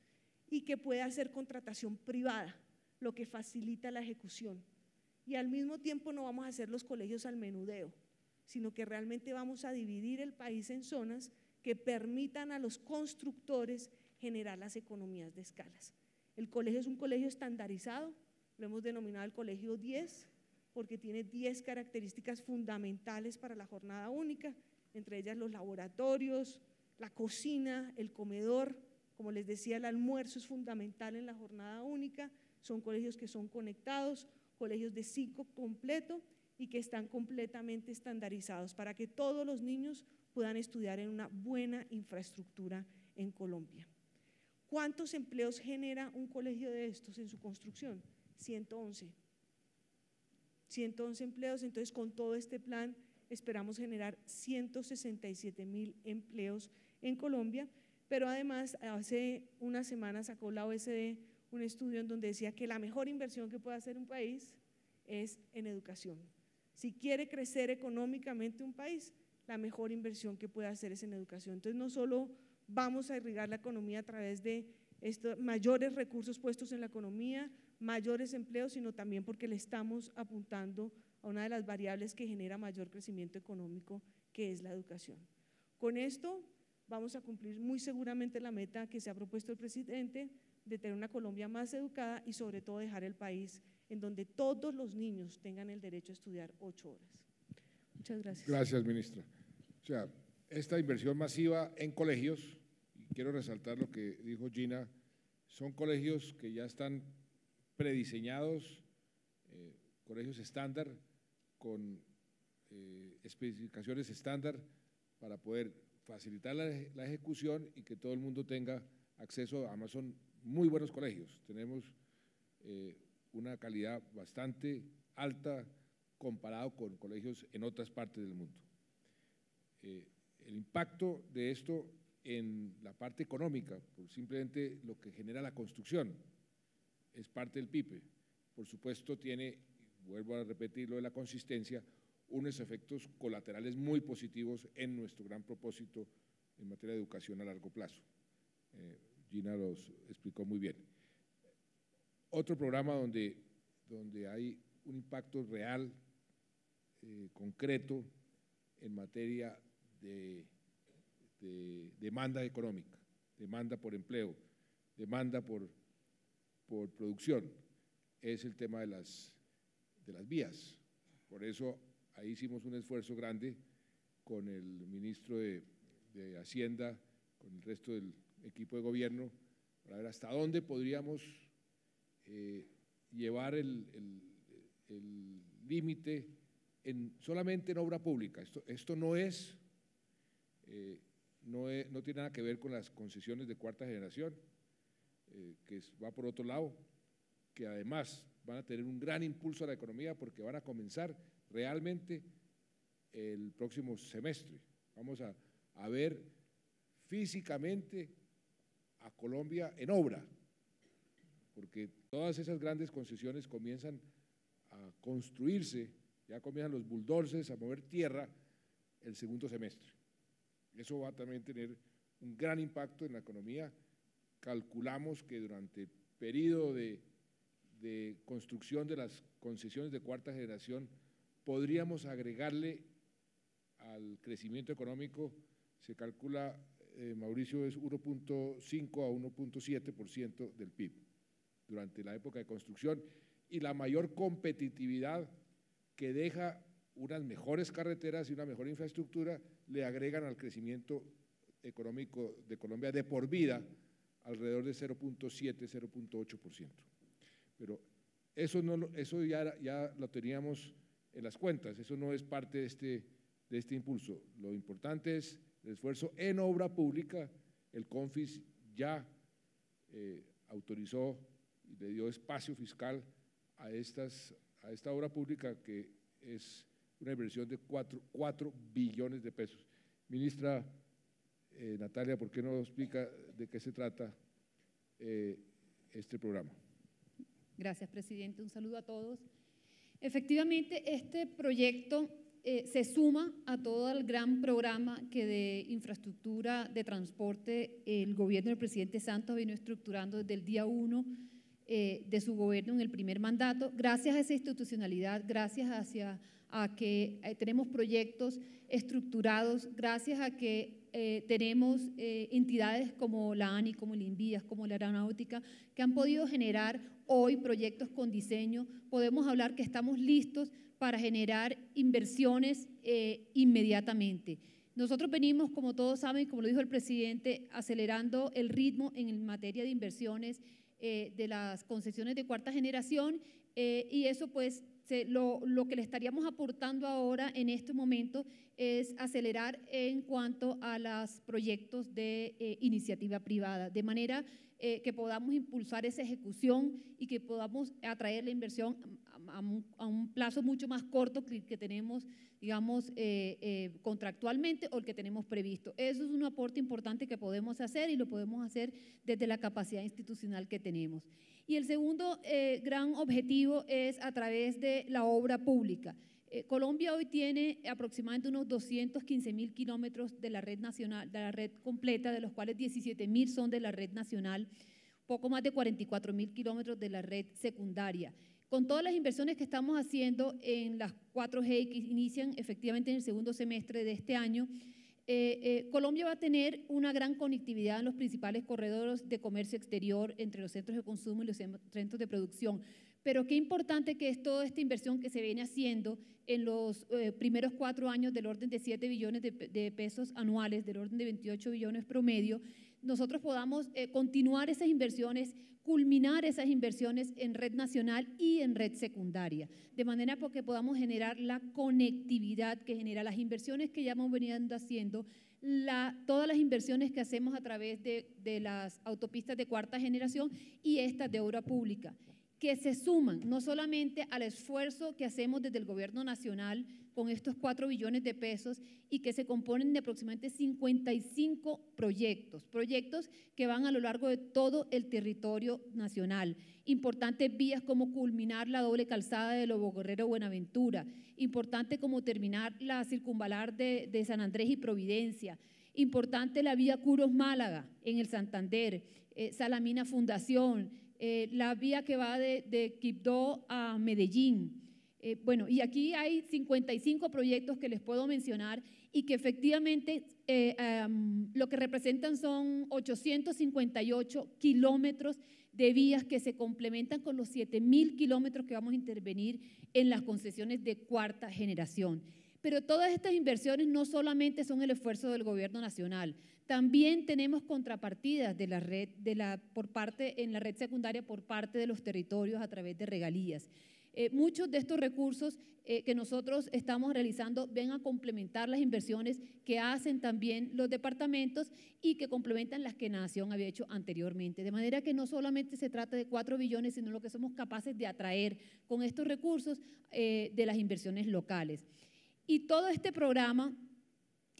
y que puede hacer contratación privada, lo que facilita la ejecución. Y al mismo tiempo no vamos a hacer los colegios al menudeo, sino que realmente vamos a dividir el país en zonas que permitan a los constructores generar las economías de escalas. El colegio es un colegio estandarizado, lo hemos denominado el colegio 10, porque tiene 10 características fundamentales para la jornada única, entre ellas los laboratorios, la cocina, el comedor. Como les decía, el almuerzo es fundamental en la jornada única. Son colegios que son conectados, colegios de ciclo completo y que están completamente estandarizados para que todos los niños puedan estudiar en una buena infraestructura en Colombia. ¿Cuántos empleos genera un colegio de estos en su construcción? 111 empleos. Entonces, con todo este plan esperamos generar 167.000 empleos en Colombia, pero además hace una semana sacó la OECD un estudio en donde decía que la mejor inversión que puede hacer un país es en educación. Si quiere crecer económicamente un país, la mejor inversión que puede hacer es en educación. Entonces, no solo vamos a irrigar la economía a través de mayores recursos puestos en la economía, mayores empleos, sino también porque le estamos apuntando a una de las variables que genera mayor crecimiento económico, que es la educación. Con esto vamos a cumplir muy seguramente la meta que se ha propuesto el presidente de tener una Colombia más educada y sobre todo dejar el país en donde todos los niños tengan el derecho a estudiar 8 horas. Muchas gracias. Gracias, ministra. O sea, esta inversión masiva en colegios, y quiero resaltar lo que dijo Gina, son colegios que ya están prediseñados, colegios estándar, con especificaciones estándar para poder facilitar la ejecución y que todo el mundo tenga acceso. Además son muy buenos colegios, tenemos una calidad bastante alta comparado con colegios en otras partes del mundo. El impacto de esto en la parte económica, por simplemente lo que genera la construcción, es parte del PIB. Por supuesto tiene, vuelvo a repetir lo de la consistencia, unos efectos colaterales muy positivos en nuestro gran propósito en materia de educación a largo plazo. Gina los explicó muy bien. Otro programa donde hay un impacto real, concreto, en materia de demanda económica, demanda por empleo, demanda por producción, es el tema de las vías. Por eso ahí hicimos un esfuerzo grande con el ministro de Hacienda, con el resto del equipo de gobierno, para ver hasta dónde podríamos llevar el límite solamente en obra pública. Esto no tiene nada que ver con las concesiones de cuarta generación, que va por otro lado, que además van a tener un gran impulso a la economía porque van a comenzar realmente el próximo semestre. Vamos a ver físicamente a Colombia en obra, porque todas esas grandes concesiones comienzan a construirse, ya comienzan los bulldozers a mover tierra el segundo semestre. Eso va a también tener un gran impacto en la economía. Calculamos que durante el periodo de construcción de las concesiones de cuarta generación podríamos agregarle al crecimiento económico, se calcula, Mauricio, es 1.5 a 1.7% del PIB durante la época de construcción, y la mayor competitividad que deja unas mejores carreteras y una mejor infraestructura le agregan al crecimiento económico de Colombia de por vida alrededor de 0.7, 0.8%. Pero eso ya lo teníamos en las cuentas, eso no es parte de este impulso. Lo importante es el esfuerzo en obra pública. El CONFIS ya autorizó y le dio espacio fiscal a esta obra pública, que es una inversión de 4 billones de pesos. Ministra Natalia, ¿por qué no explica de qué se trata este programa? Gracias, presidente. Un saludo a todos. Efectivamente, este proyecto se suma a todo el gran programa que de infraestructura de transporte el gobierno del presidente Santos vino estructurando desde el día 1 de su gobierno en el primer mandato. Gracias a esa institucionalidad, gracias a que tenemos proyectos estructurados, gracias a que tenemos entidades como la ANI, como el INVIAS, como la Aeronáutica, que han podido generar hoy proyectos con diseño. Podemos hablar que estamos listos para generar inversiones inmediatamente. Nosotros venimos, como todos saben, como lo dijo el presidente, acelerando el ritmo en materia de inversiones de las concesiones de cuarta generación, y eso pues lo que le estaríamos aportando ahora en este momento es acelerar en cuanto a los proyectos de iniciativa privada, de manera que podamos impulsar esa ejecución y que podamos atraer la inversión a un plazo mucho más corto que tenemos, digamos, contractualmente, o el que tenemos previsto. Eso es un aporte importante que podemos hacer, y lo podemos hacer desde la capacidad institucional que tenemos. Y el segundo gran objetivo es a través de la obra pública. Colombia hoy tiene aproximadamente unos 215.000 kilómetros de la red nacional, de la red completa, de los cuales 17.000 son de la red nacional. poco más de 44.000 kilómetros de la red secundaria. Con todas las inversiones que estamos haciendo en las 4G que inician efectivamente en el segundo semestre de este año, Colombia va a tener una gran conectividad en los principales corredores de comercio exterior entre los centros de consumo y los centros de producción. Pero qué importante que es toda esta inversión que se viene haciendo en los primeros 4 años del orden de 7 billones de pesos anuales, del orden de 28 billones promedio, nosotros podamos continuar esas inversiones, culminar esas inversiones en red nacional y en red secundaria, de manera que podamos generar la conectividad que genera las inversiones que ya hemos venido haciendo, todas las inversiones que hacemos a través de las autopistas de cuarta generación y estas de obra pública, que se suman no solamente al esfuerzo que hacemos desde el gobierno nacional con estos 4 billones de pesos y que se componen de aproximadamente 55 proyectos que van a lo largo de todo el territorio nacional. Importantes vías como culminar la doble calzada de Lobo Guerrero-Buenaventura, importante como terminar la circunvalar de San Andrés y Providencia, importante la vía Curos-Málaga en el Santander, Salamina Fundación, la vía que va de Quibdó a Medellín. Bueno, y aquí hay 55 proyectos que les puedo mencionar y que efectivamente lo que representan son 858 kilómetros de vías que se complementan con los 7.000 kilómetros que vamos a intervenir en las concesiones de cuarta generación. Pero todas estas inversiones no solamente son el esfuerzo del gobierno nacional, también tenemos contrapartidas de la red, en la red secundaria por parte de los territorios a través de regalías. Muchos de estos recursos que nosotros estamos realizando ven a complementar las inversiones que hacen también los departamentos y que complementan las que Nación había hecho anteriormente. De manera que no solamente se trata de 4 billones, sino lo que somos capaces de atraer con estos recursos de las inversiones locales. Y todo este programa,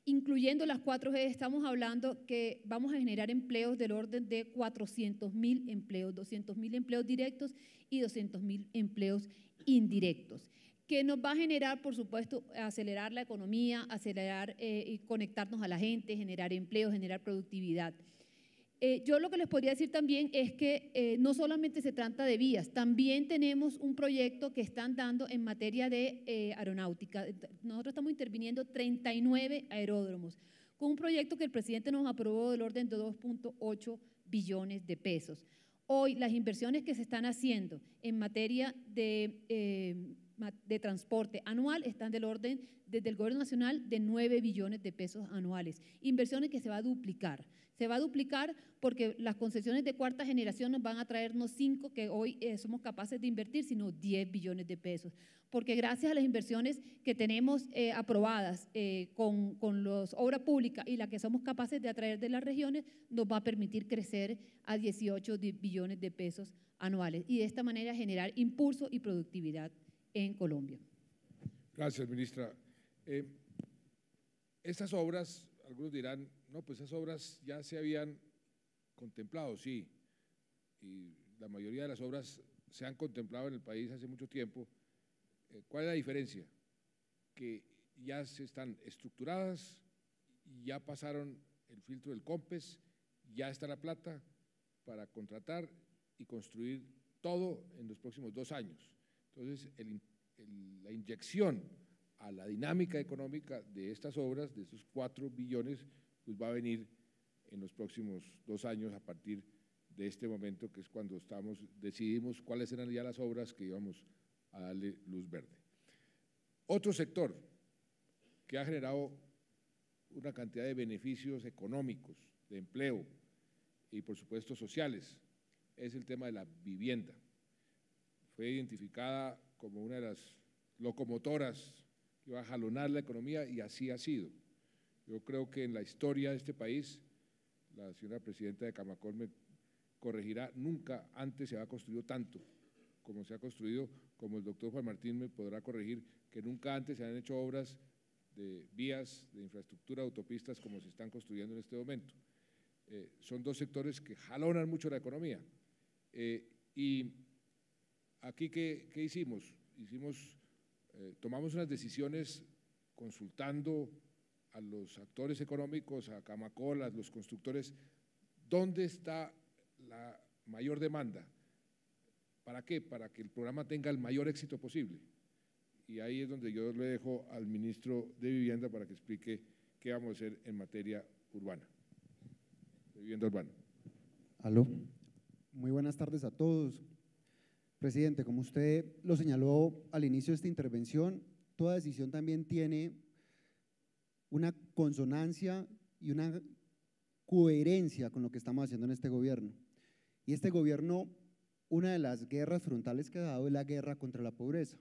incluyendo las 4G, estamos hablando que vamos a generar empleos del orden de 400.000 empleos, 200.000 empleos directos y 200.000 empleos indirectos, que nos va a generar, por supuesto, acelerar la economía, acelerar y conectarnos a la gente, generar empleo, generar productividad. Yo lo que les podría decir también es que no solamente se trata de vías, también tenemos un proyecto que están dando en materia de aeronáutica. Nosotros estamos interviniendo 39 aeródromos con un proyecto que el presidente nos aprobó del orden de 2.8 billones de pesos. Hoy las inversiones que se están haciendo en materia de transporte anual están del orden, desde el gobierno nacional, de 9 billones de pesos anuales. Inversiones que se va a duplicar. Se va a duplicar porque las concesiones de cuarta generación nos van a traernos 5 que hoy somos capaces de invertir, sino 10 billones de pesos. Porque gracias a las inversiones que tenemos aprobadas con las obras públicas y las que somos capaces de atraer de las regiones, nos va a permitir crecer a 18 billones de pesos anuales y de esta manera generar impulso y productividad en Colombia. Gracias, ministra. Estas obras, algunos dirán, no, pues esas obras ya se habían contemplado, sí, y la mayoría de las obras se han contemplado en el país hace mucho tiempo. ¿Cuál es la diferencia? Que ya se están estructuradas, ya pasaron el filtro del COMPES, ya está la plata para contratar y construir todo en los próximos 2 años. Entonces, la inyección a la dinámica económica de estas obras, de estos 4 billones, pues va a venir en los próximos 2 años a partir de este momento, que es cuando decidimos cuáles eran ya las obras que íbamos a darle luz verde. Otro sector que ha generado una cantidad de beneficios económicos, de empleo y por supuesto sociales, es el tema de la vivienda. Fue identificada como una de las locomotoras que iba a jalonar la economía y así ha sido. Yo creo que en la historia de este país, la señora presidenta de Camacol me corregirá, nunca antes se ha construido tanto como se ha construido, como el doctor Juan Martín me podrá corregir, que nunca antes se han hecho obras de vías, de infraestructura, autopistas como se están construyendo en este momento. Son 2 sectores que jalonan mucho la economía. Y aquí, ¿qué hicimos? Tomamos unas decisiones consultando a los actores económicos, a Camacol, a los constructores, dónde está la mayor demanda. ¿Para qué? Para que el programa tenga el mayor éxito posible. Y ahí es donde yo le dejo al ministro de Vivienda para que explique qué vamos a hacer en materia urbana, de vivienda urbana. Aló, muy buenas tardes a todos. Presidente, como usted lo señaló al inicio de esta intervención, toda decisión también tiene una consonancia y una coherencia con lo que estamos haciendo en este gobierno. Y este gobierno, una de las guerras frontales que ha dado es la guerra contra la pobreza.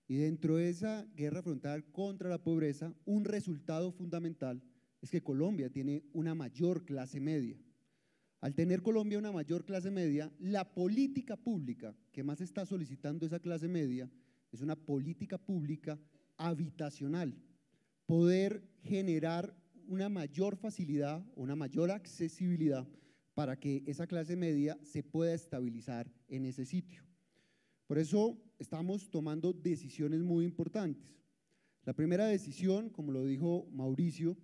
Y dentro de esa guerra frontal contra la pobreza, un resultado fundamental es que Colombia tiene una mayor clase media. Al tener Colombia una mayor clase media, la política pública que más está solicitando esa clase media es una política pública habitacional, poder generar una mayor facilidad, una mayor accesibilidad para que esa clase media se pueda estabilizar en ese sitio. Por eso estamos tomando decisiones muy importantes. La primera decisión, como lo dijo Mauricio,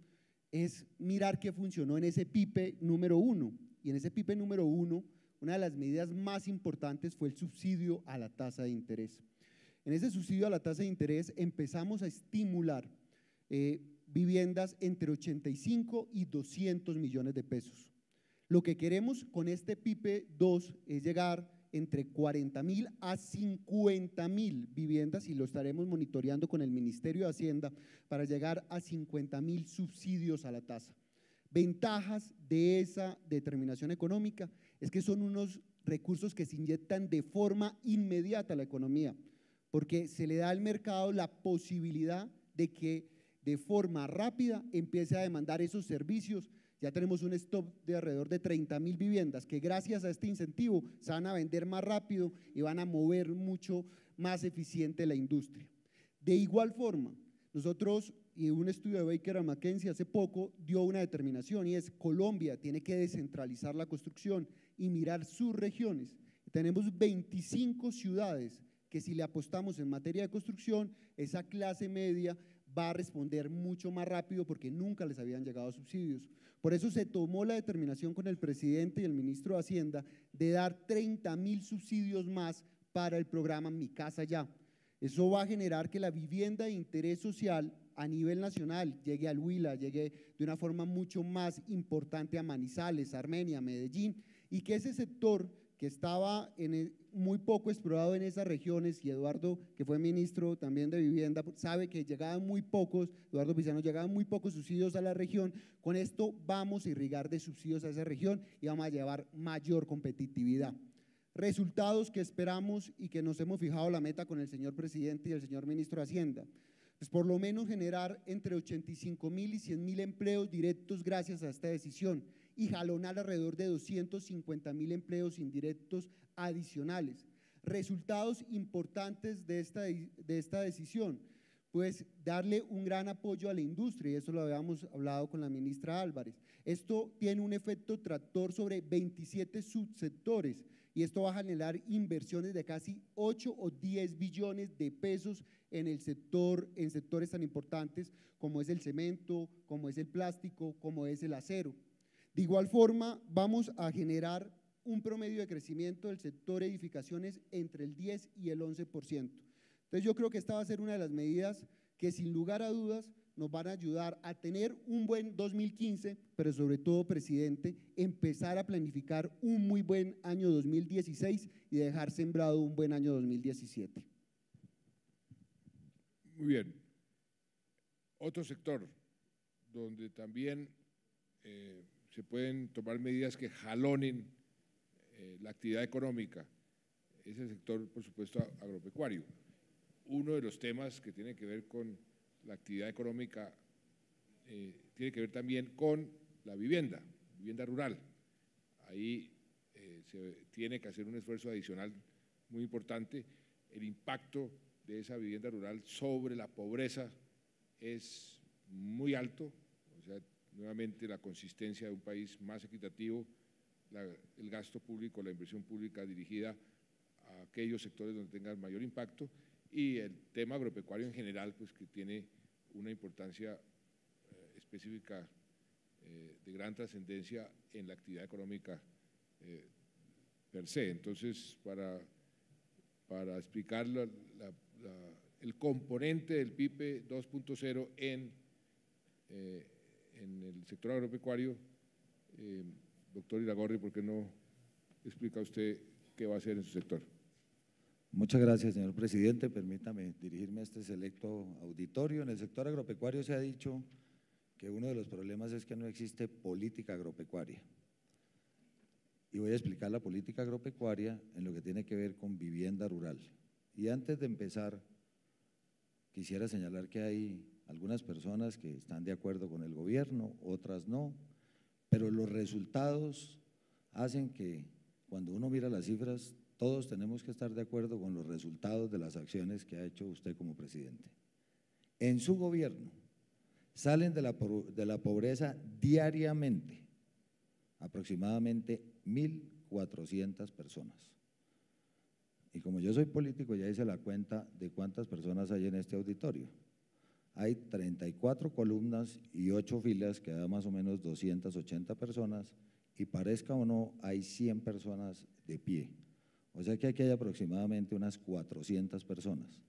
es mirar qué funcionó en ese PIPE número 1. Y en ese PIPE número 1, una de las medidas más importantes fue el subsidio a la tasa de interés. En ese subsidio a la tasa de interés empezamos a estimular viviendas entre 85 y 200 millones de pesos. Lo que queremos con este PIPE 2 es llegar entre 40.000 a 50.000 viviendas y lo estaremos monitoreando con el Ministerio de Hacienda para llegar a 50.000 subsidios a la tasa. Ventajas de esa determinación económica es que son unos recursos que se inyectan de forma inmediata a la economía, porque se le da al mercado la posibilidad de que de forma rápida empiece a demandar esos servicios. Ya tenemos un stock de alrededor de 30.000 viviendas que gracias a este incentivo se van a vender más rápido y van a mover mucho más eficiente la industria. De igual forma, nosotros, y un estudio de Baker McKenzie hace poco dio una determinación y es Colombia tiene que descentralizar la construcción y mirar sus regiones. Tenemos 25 ciudades que si le apostamos en materia de construcción, esa clase media va a responder mucho más rápido porque nunca les habían llegado subsidios. Por eso se tomó la determinación con el presidente y el ministro de Hacienda de dar 30.000 subsidios más para el programa Mi Casa Ya. Eso va a generar que la vivienda de interés social a nivel nacional llegue al Huila, llegue de una forma mucho más importante a Manizales, Armenia, Medellín, y que ese sector que estaba muy poco explorado en esas regiones, y Eduardo, que fue ministro también de Vivienda, sabe que llegaban muy pocos, Eduardo Pizano, llegaban muy pocos subsidios a la región. Con esto vamos a irrigar de subsidios a esa región y vamos a llevar mayor competitividad. Resultados que esperamos y que nos hemos fijado la meta con el señor presidente y el señor ministro de Hacienda, pues por lo menos generar entre 85.000 y 100.000 empleos directos gracias a esta decisión y jalonar alrededor de 250.000 empleos indirectos adicionales. Resultados importantes de esta decisión, pues darle un gran apoyo a la industria, y eso lo habíamos hablado con la ministra Álvarez. Esto tiene un efecto tractor sobre 27 subsectores y esto va a generar inversiones de casi 8 o 10 billones de pesos en el sector, en sectores tan importantes como es el cemento, como es el plástico, como es el acero. De igual forma, vamos a generar un promedio de crecimiento del sector edificaciones entre el 10 y el 11%. Entonces yo creo que esta va a ser una de las medidas que sin lugar a dudas nos van a ayudar a tener un buen 2015, pero sobre todo, presidente, empezar a planificar un muy buen año 2016 y dejar sembrado un buen año 2017. Muy bien. Otro sector donde también se pueden tomar medidas que jalonen la actividad económica es el sector, por supuesto, agropecuario. Uno de los temas que tiene que ver con la actividad económica tiene que ver también con la vivienda rural. Ahí se tiene que hacer un esfuerzo adicional muy importante. El impacto de esa vivienda rural sobre la pobreza es muy alto, o sea, nuevamente la consistencia de un país más equitativo, el gasto público, la inversión pública dirigida a aquellos sectores donde tengan mayor impacto y el tema agropecuario en general, pues que tiene una importancia específica de gran trascendencia en la actividad económica per se. Entonces, para explicar el componente del PIPE 2.0 en el sector agropecuario, doctor Iragorri, ¿por qué no explica usted qué va a hacer en su sector? Muchas gracias, señor presidente. Permítame dirigirme a este selecto auditorio. En el sector agropecuario se ha dicho que uno de los problemas es que no existe política agropecuaria. Y voy a explicar la política agropecuaria en lo que tiene que ver con vivienda rural. Y antes de empezar, quisiera señalar que hay algunas personas que están de acuerdo con el gobierno, otras no, pero los resultados hacen que cuando uno mira las cifras, todos tenemos que estar de acuerdo con los resultados de las acciones que ha hecho usted como presidente. En su gobierno salen de la pobreza diariamente aproximadamente 1.400 personas. Y como yo soy político, ya hice la cuenta de cuántas personas hay en este auditorio. Hay 34 columnas y 8 filas, que da más o menos 280 personas, y parezca o no, hay 100 personas de pie. O sea que aquí hay aproximadamente unas 400 personas.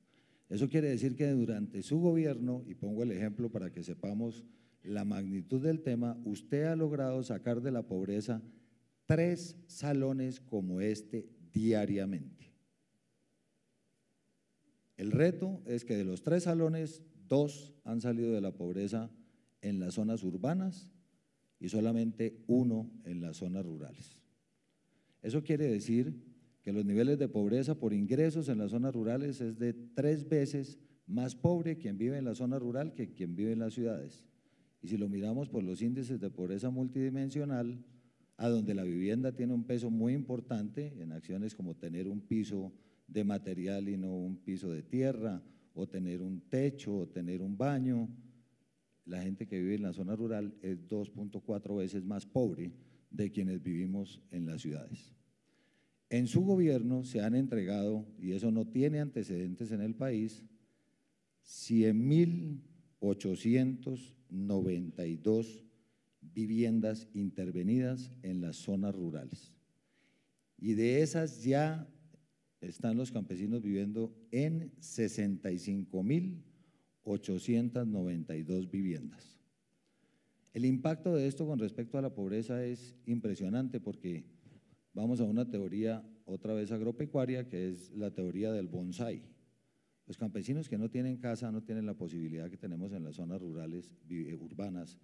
Eso quiere decir que durante su gobierno, y pongo el ejemplo para que sepamos la magnitud del tema, usted ha logrado sacar de la pobreza 3 salones como este diariamente. El reto es que de los 3 salones, 2 han salido de la pobreza en las zonas urbanas y solamente 1 en las zonas rurales. Eso quiere decir que los niveles de pobreza por ingresos en las zonas rurales es de 3 veces más pobre quien vive en la zona rural que quien vive en las ciudades. Y si lo miramos por los índices de pobreza multidimensional, a donde la vivienda tiene un peso muy importante en acciones como tener un piso de material y no un piso de tierra, o tener un techo, o tener un baño, la gente que vive en la zona rural es 2.4 veces más pobre de quienes vivimos en las ciudades. En su gobierno se han entregado, y eso no tiene antecedentes en el país, 100.892 viviendas intervenidas en las zonas rurales. Y de esas ya están los campesinos viviendo en 65.892 viviendas. El impacto de esto con respecto a la pobreza es impresionante porque vamos a una teoría otra vez agropecuaria, que es la teoría del bonsái. Los campesinos que no tienen casa no tienen la posibilidad que tenemos en las zonas rurales, urbanas,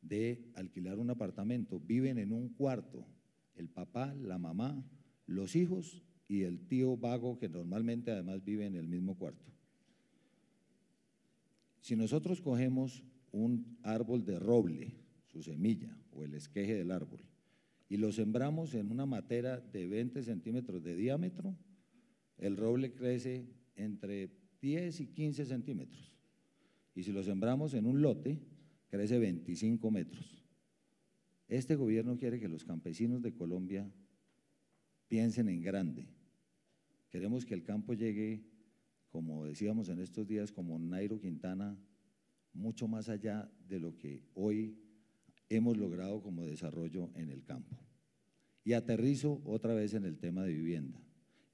de alquilar un apartamento. Viven en un cuarto, el papá, la mamá, los hijos y el tío vago, que normalmente además vive en el mismo cuarto. Si nosotros cogemos un árbol de roble, su semilla o el esqueje del árbol, y lo sembramos en una matera de 20 centímetros de diámetro, el roble crece entre 10 y 15 centímetros. Y si lo sembramos en un lote, crece 25 metros. Este gobierno quiere que los campesinos de Colombia piensen en grande. Queremos que el campo llegue, como decíamos en estos días, como Nairo Quintana, mucho más allá de lo que hoy hemos logrado como desarrollo en el campo. Y aterrizo otra vez en el tema de vivienda.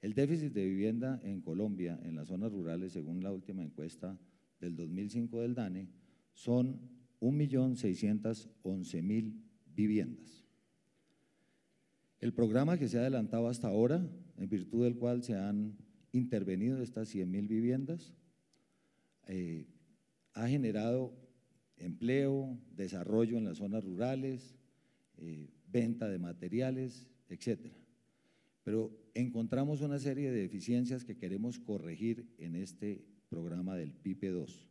El déficit de vivienda en Colombia, en las zonas rurales, según la última encuesta del 2005 del DANE, son 1.611.000 viviendas. El programa que se ha adelantado hasta ahora, en virtud del cual se han intervenido estas 100.000 viviendas, ha generado empleo, desarrollo en las zonas rurales, venta de materiales, etcétera. Pero encontramos una serie de deficiencias que queremos corregir en este programa del PIPE 2.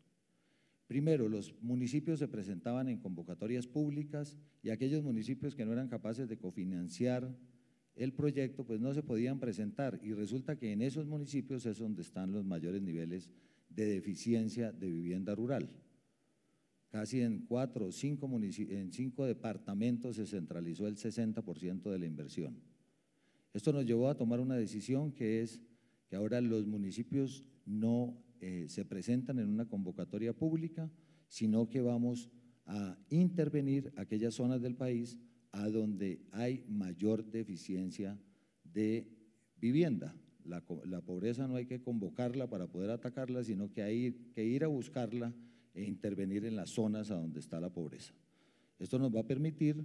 Primero, los municipios se presentaban en convocatorias públicas y aquellos municipios que no eran capaces de cofinanciar el proyecto, pues no se podían presentar, y resulta que en esos municipios es donde están los mayores niveles de deficiencia de vivienda rural. Casi en 4 o 5 departamentos se centralizó el 60% de la inversión. Esto nos llevó a tomar una decisión, que es que ahora los municipios no se presentan en una convocatoria pública, sino que vamos a intervenir aquellas zonas del país a donde hay mayor deficiencia de vivienda. La pobreza no hay que convocarla para poder atacarla, sino que hay que ir a buscarla e intervenir en las zonas a donde está la pobreza. Esto nos va a permitir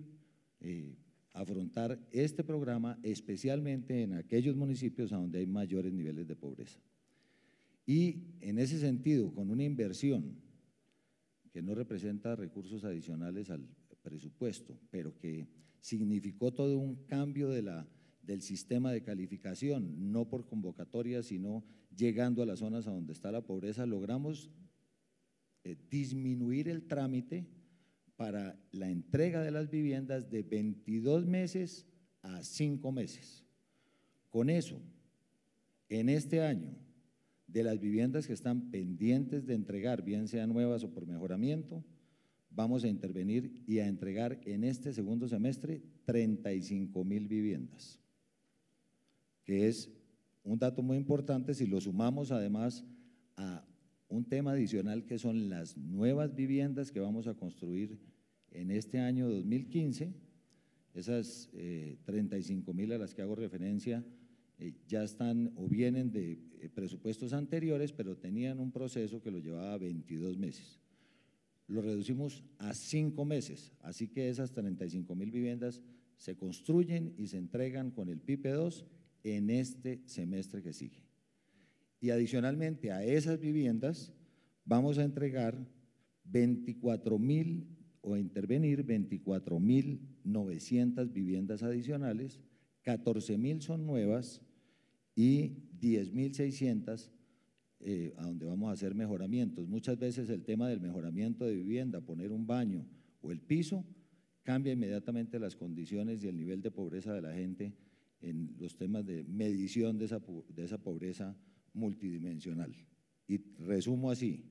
afrontar este programa especialmente en aquellos municipios a donde hay mayores niveles de pobreza. Y en ese sentido, con una inversión que no representa recursos adicionales al presupuesto, pero que significó todo un cambio del sistema de calificación, no por convocatoria, sino llegando a las zonas a donde está la pobreza, logramos disminuir el trámite para la entrega de las viviendas de 22 meses a 5 meses. Con eso, en este año, de las viviendas que están pendientes de entregar, bien sean nuevas o por mejoramiento, vamos a intervenir y a entregar en este segundo semestre 35,000 viviendas, que es un dato muy importante si lo sumamos además a un tema adicional que son las nuevas viviendas que vamos a construir en este año 2015, esas 35,000 a las que hago referencia ya están o vienen de presupuestos anteriores, pero tenían un proceso que lo llevaba a 22 meses. Lo reducimos a 5 meses, así que esas 35,000 viviendas se construyen y se entregan con el PIPE 2 en este semestre que sigue. Y adicionalmente a esas viviendas vamos a entregar 24,000 o intervenir 24,900 viviendas adicionales, 14,000 son nuevas y 10,600 a donde vamos a hacer mejoramientos. Muchas veces el tema del mejoramiento de vivienda, poner un baño o el piso, cambia inmediatamente las condiciones y el nivel de pobreza de la gente en los temas de medición de esa pobreza multidimensional. Y resumo así,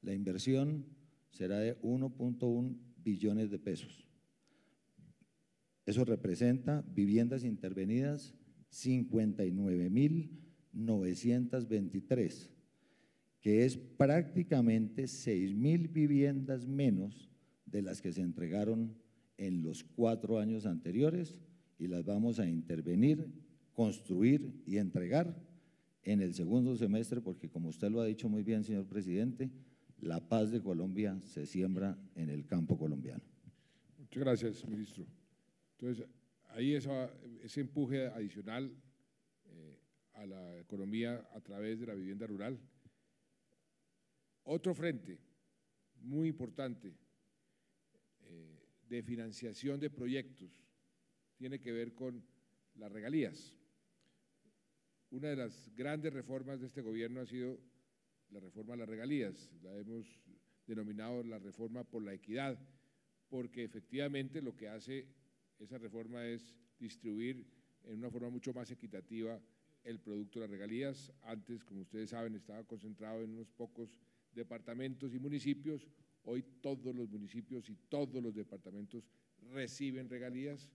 la inversión será de 1.1 billones de pesos. Eso representa viviendas intervenidas 59,923, que es prácticamente 6,000 viviendas menos de las que se entregaron en los 4 años anteriores y las vamos a intervenir, construir y entregar en el segundo semestre porque, como usted lo ha dicho muy bien, señor presidente, la paz de Colombia se siembra en el campo colombiano. Muchas gracias, ministro. Entonces, ahí ese empuje adicional a la economía a través de la vivienda rural. Otro frente muy importante de financiación de proyectos tiene que ver con las regalías. Una de las grandes reformas de este gobierno ha sido la reforma a las regalías, la hemos denominado la reforma por la equidad, porque efectivamente lo que hace esa reforma es distribuir en una forma mucho más equitativa el producto de las regalías. Antes, como ustedes saben, estaba concentrado en unos pocos departamentos y municipios. Hoy todos los municipios y todos los departamentos reciben regalías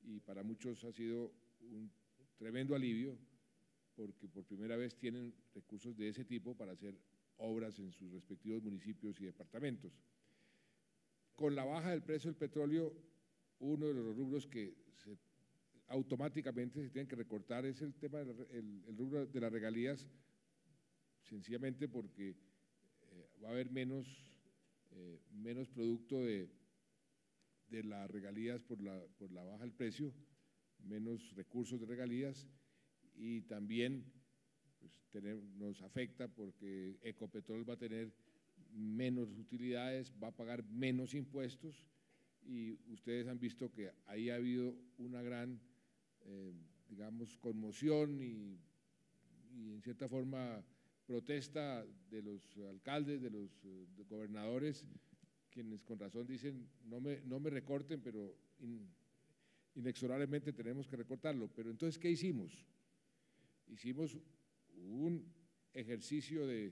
y para muchos ha sido un tremendo alivio porque por primera vez tienen recursos de ese tipo para hacer obras en sus respectivos municipios y departamentos. Con la baja del precio del petróleo, uno de los rubros que automáticamente se tienen que recortar es el tema el rubro de las regalías, sencillamente porque va a haber menos producto de las regalías por la baja del precio, menos recursos de regalías y también pues, nos afecta porque Ecopetrol va a tener menos utilidades, va a pagar menos impuestos y ustedes han visto que ahí ha habido una gran, digamos, conmoción y en cierta forma protesta de los alcaldes, de los gobernadores, quienes con razón dicen no me recorten, pero inexorablemente tenemos que recortarlo. Pero entonces, ¿qué hicimos? Hicimos un ejercicio de,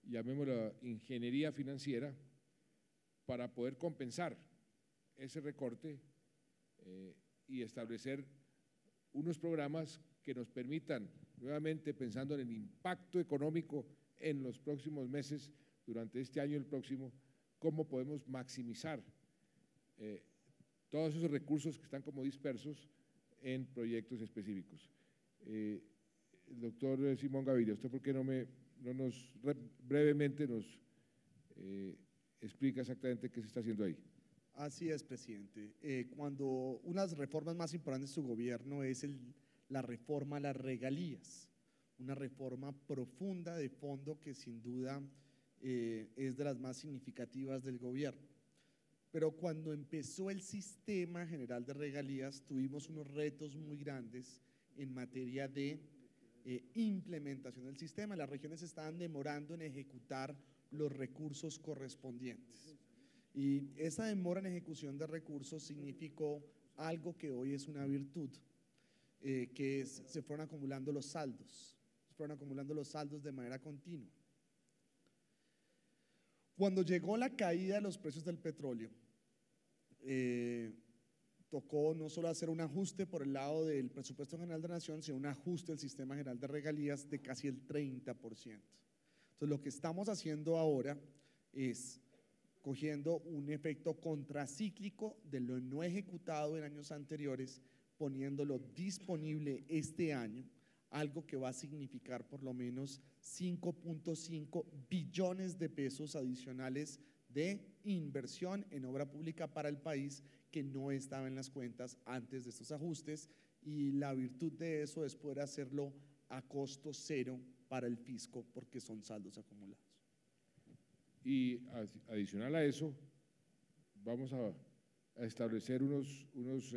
llamémoslo, ingeniería financiera para poder compensar ese recorte y establecer unos programas que nos permitan, nuevamente pensando en el impacto económico en los próximos meses, durante este año y el próximo, cómo podemos maximizar todos esos recursos que están como dispersos en proyectos específicos. El doctor Simón Gaviria, ¿usted por qué brevemente nos explica exactamente qué se está haciendo ahí? Así es, presidente. Cuando una de las reformas más importantes de su gobierno es la reforma a las regalías, una reforma profunda de fondo que sin duda es de las más significativas del gobierno. Pero cuando empezó el sistema general de regalías tuvimos unos retos muy grandes en materia de implementación del sistema. Las regiones estaban demorando en ejecutar los recursos correspondientes. Y esa demora en ejecución de recursos significó algo que hoy es una virtud, que se fueron acumulando los saldos, de manera continua. Cuando llegó la caída de los precios del petróleo, tocó no solo hacer un ajuste por el lado del presupuesto general de la Nación, sino un ajuste del sistema general de regalías de casi el 30%. Entonces, lo que estamos haciendo ahora es cogiendo un efecto contracíclico de lo no ejecutado en años anteriores, poniéndolo disponible este año, algo que va a significar por lo menos 5.5 billones de pesos adicionales de inversión en obra pública para el país que no estaba en las cuentas antes de estos ajustes, y la virtud de eso es poder hacerlo a costo cero para el fisco porque son saldos acumulados. Y adicional a eso, vamos a establecer unos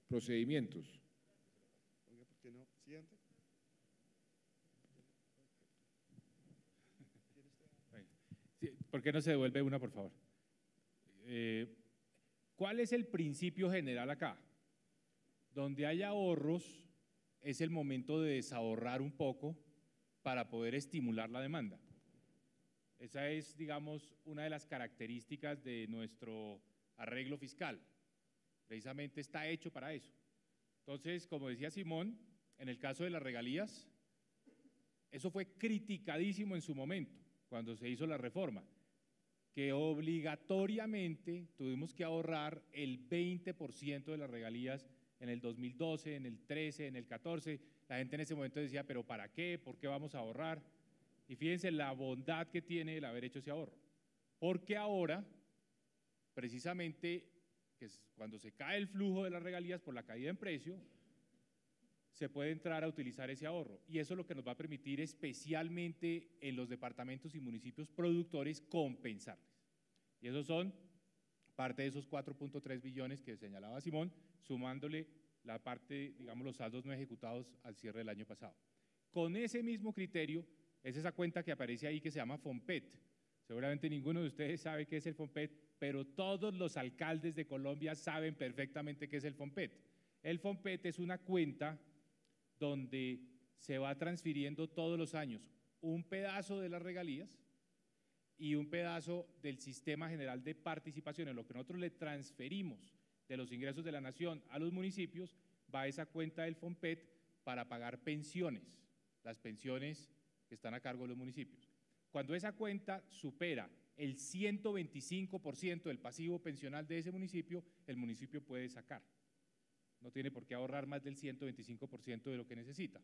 procedimientos. Oiga, ¿por qué no? Siguiente. Sí, ¿por qué no se devuelve una, por favor? ¿Cuál es el principio general acá? Donde hay ahorros, es el momento de desahorrar un poco para poder estimular la demanda. Esa es, digamos, una de las características de nuestro arreglo fiscal. Precisamente está hecho para eso. Entonces, como decía Simón, en el caso de las regalías, eso fue criticadísimo en su momento, cuando se hizo la reforma, que obligatoriamente tuvimos que ahorrar el 20% de las regalías en el 2012, en el 13, en el 14. La gente en ese momento decía, ¿pero para qué? ¿Por qué vamos a ahorrar? Y fíjense la bondad que tiene el haber hecho ese ahorro, porque ahora, precisamente, que es cuando se cae el flujo de las regalías por la caída en precio, se puede entrar a utilizar ese ahorro, y eso es lo que nos va a permitir, especialmente en los departamentos y municipios productores, compensarles. Y esos son parte de esos 4.3 billones que señalaba Simón, sumándole la parte, digamos, los saldos no ejecutados al cierre del año pasado. Con ese mismo criterio, es esa cuenta que aparece ahí que se llama FOMPET. Seguramente ninguno de ustedes sabe qué es el FOMPET, pero todos los alcaldes de Colombia saben perfectamente qué es el FOMPET. El FOMPET es una cuenta donde se va transfiriendo todos los años un pedazo de las regalías y un pedazo del sistema general de participación. En lo que nosotros le transferimos de los ingresos de la nación a los municipios, va esa cuenta del FOMPET para pagar pensiones, las pensiones que están a cargo de los municipios. Cuando esa cuenta supera el 125% del pasivo pensional de ese municipio, el municipio puede sacar. No tiene por qué ahorrar más del 125% de lo que necesita.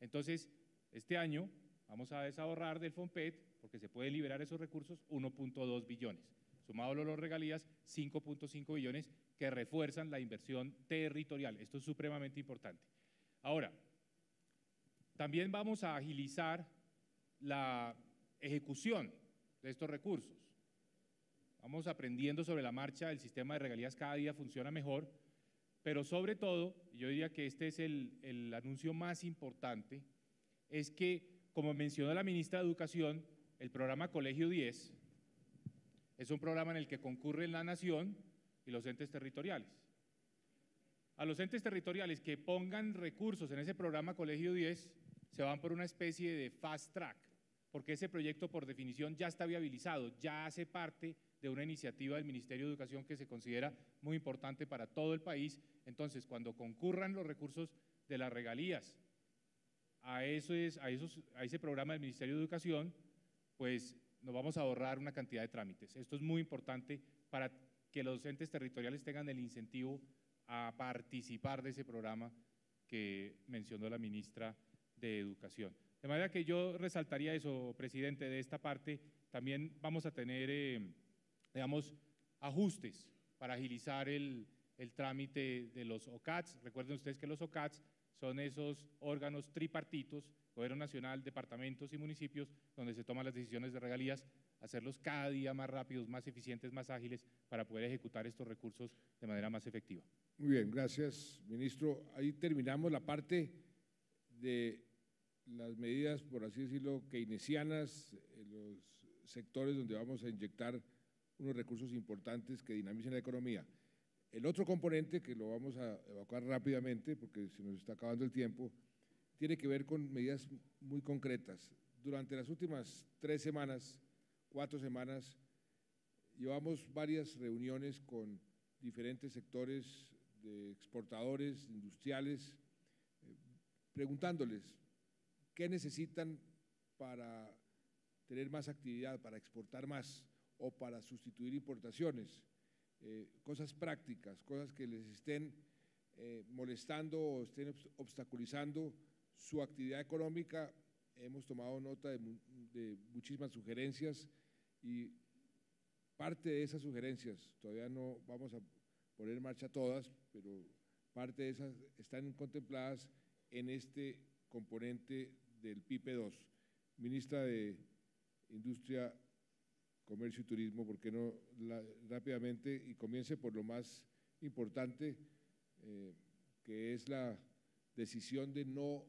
Entonces, este año vamos a desahorrar del FOMPET, porque se pueden liberar esos recursos, 1.2 billones. Sumado a los regalías, 5.5 billones que refuerzan la inversión territorial. Esto es supremamente importante. Ahora, también vamos a agilizar la ejecución de estos recursos. Vamos aprendiendo sobre la marcha, el sistema de regalías cada día funciona mejor, pero sobre todo, yo diría que este es el anuncio más importante, es que, como mencionó la ministra de Educación, el programa Colegio 10 es un programa en el que concurren la nación y los entes territoriales. A los entes territoriales que pongan recursos en ese programa Colegio 10 se van por una especie de fast track, porque ese proyecto por definición ya está viabilizado, ya hace parte de una iniciativa del Ministerio de Educación que se considera muy importante para todo el país. Entonces, cuando concurran los recursos de las regalías a ese programa del Ministerio de Educación, pues nos vamos a ahorrar una cantidad de trámites. Esto es muy importante para que los entes territoriales tengan el incentivo a participar de ese programa que mencionó la ministra de Educación. De manera que yo resaltaría eso, presidente, de esta parte. También vamos a tener, digamos, ajustes para agilizar el trámite de los OCATs. Recuerden ustedes que los OCATs son esos órganos tripartitos, Gobierno Nacional, departamentos y municipios, donde se toman las decisiones de regalías, hacerlos cada día más rápidos, más eficientes, más ágiles, para poder ejecutar estos recursos de manera más efectiva. Muy bien, gracias, ministro. Ahí terminamos la parte de las medidas, por así decirlo, keynesianas, los sectores donde vamos a inyectar unos recursos importantes que dinamicen la economía. El otro componente, que lo vamos a evacuar rápidamente porque se nos está acabando el tiempo, tiene que ver con medidas muy concretas. Durante las últimas 3 semanas, 4 semanas, llevamos varias reuniones con diferentes sectores de exportadores, industriales, preguntándoles qué necesitan para tener más actividad, para exportar más o para sustituir importaciones, cosas prácticas, cosas que les estén molestando o estén obstaculizando su actividad económica. Hemos tomado nota de muchísimas sugerencias y parte de esas sugerencias, todavía no vamos a poner en marcha todas, pero parte de esas están contempladas en este componente del PIPE 2. Ministra de Industria, Comercio y Turismo, ¿por qué no rápidamente? Y comience por lo más importante, que es la decisión de no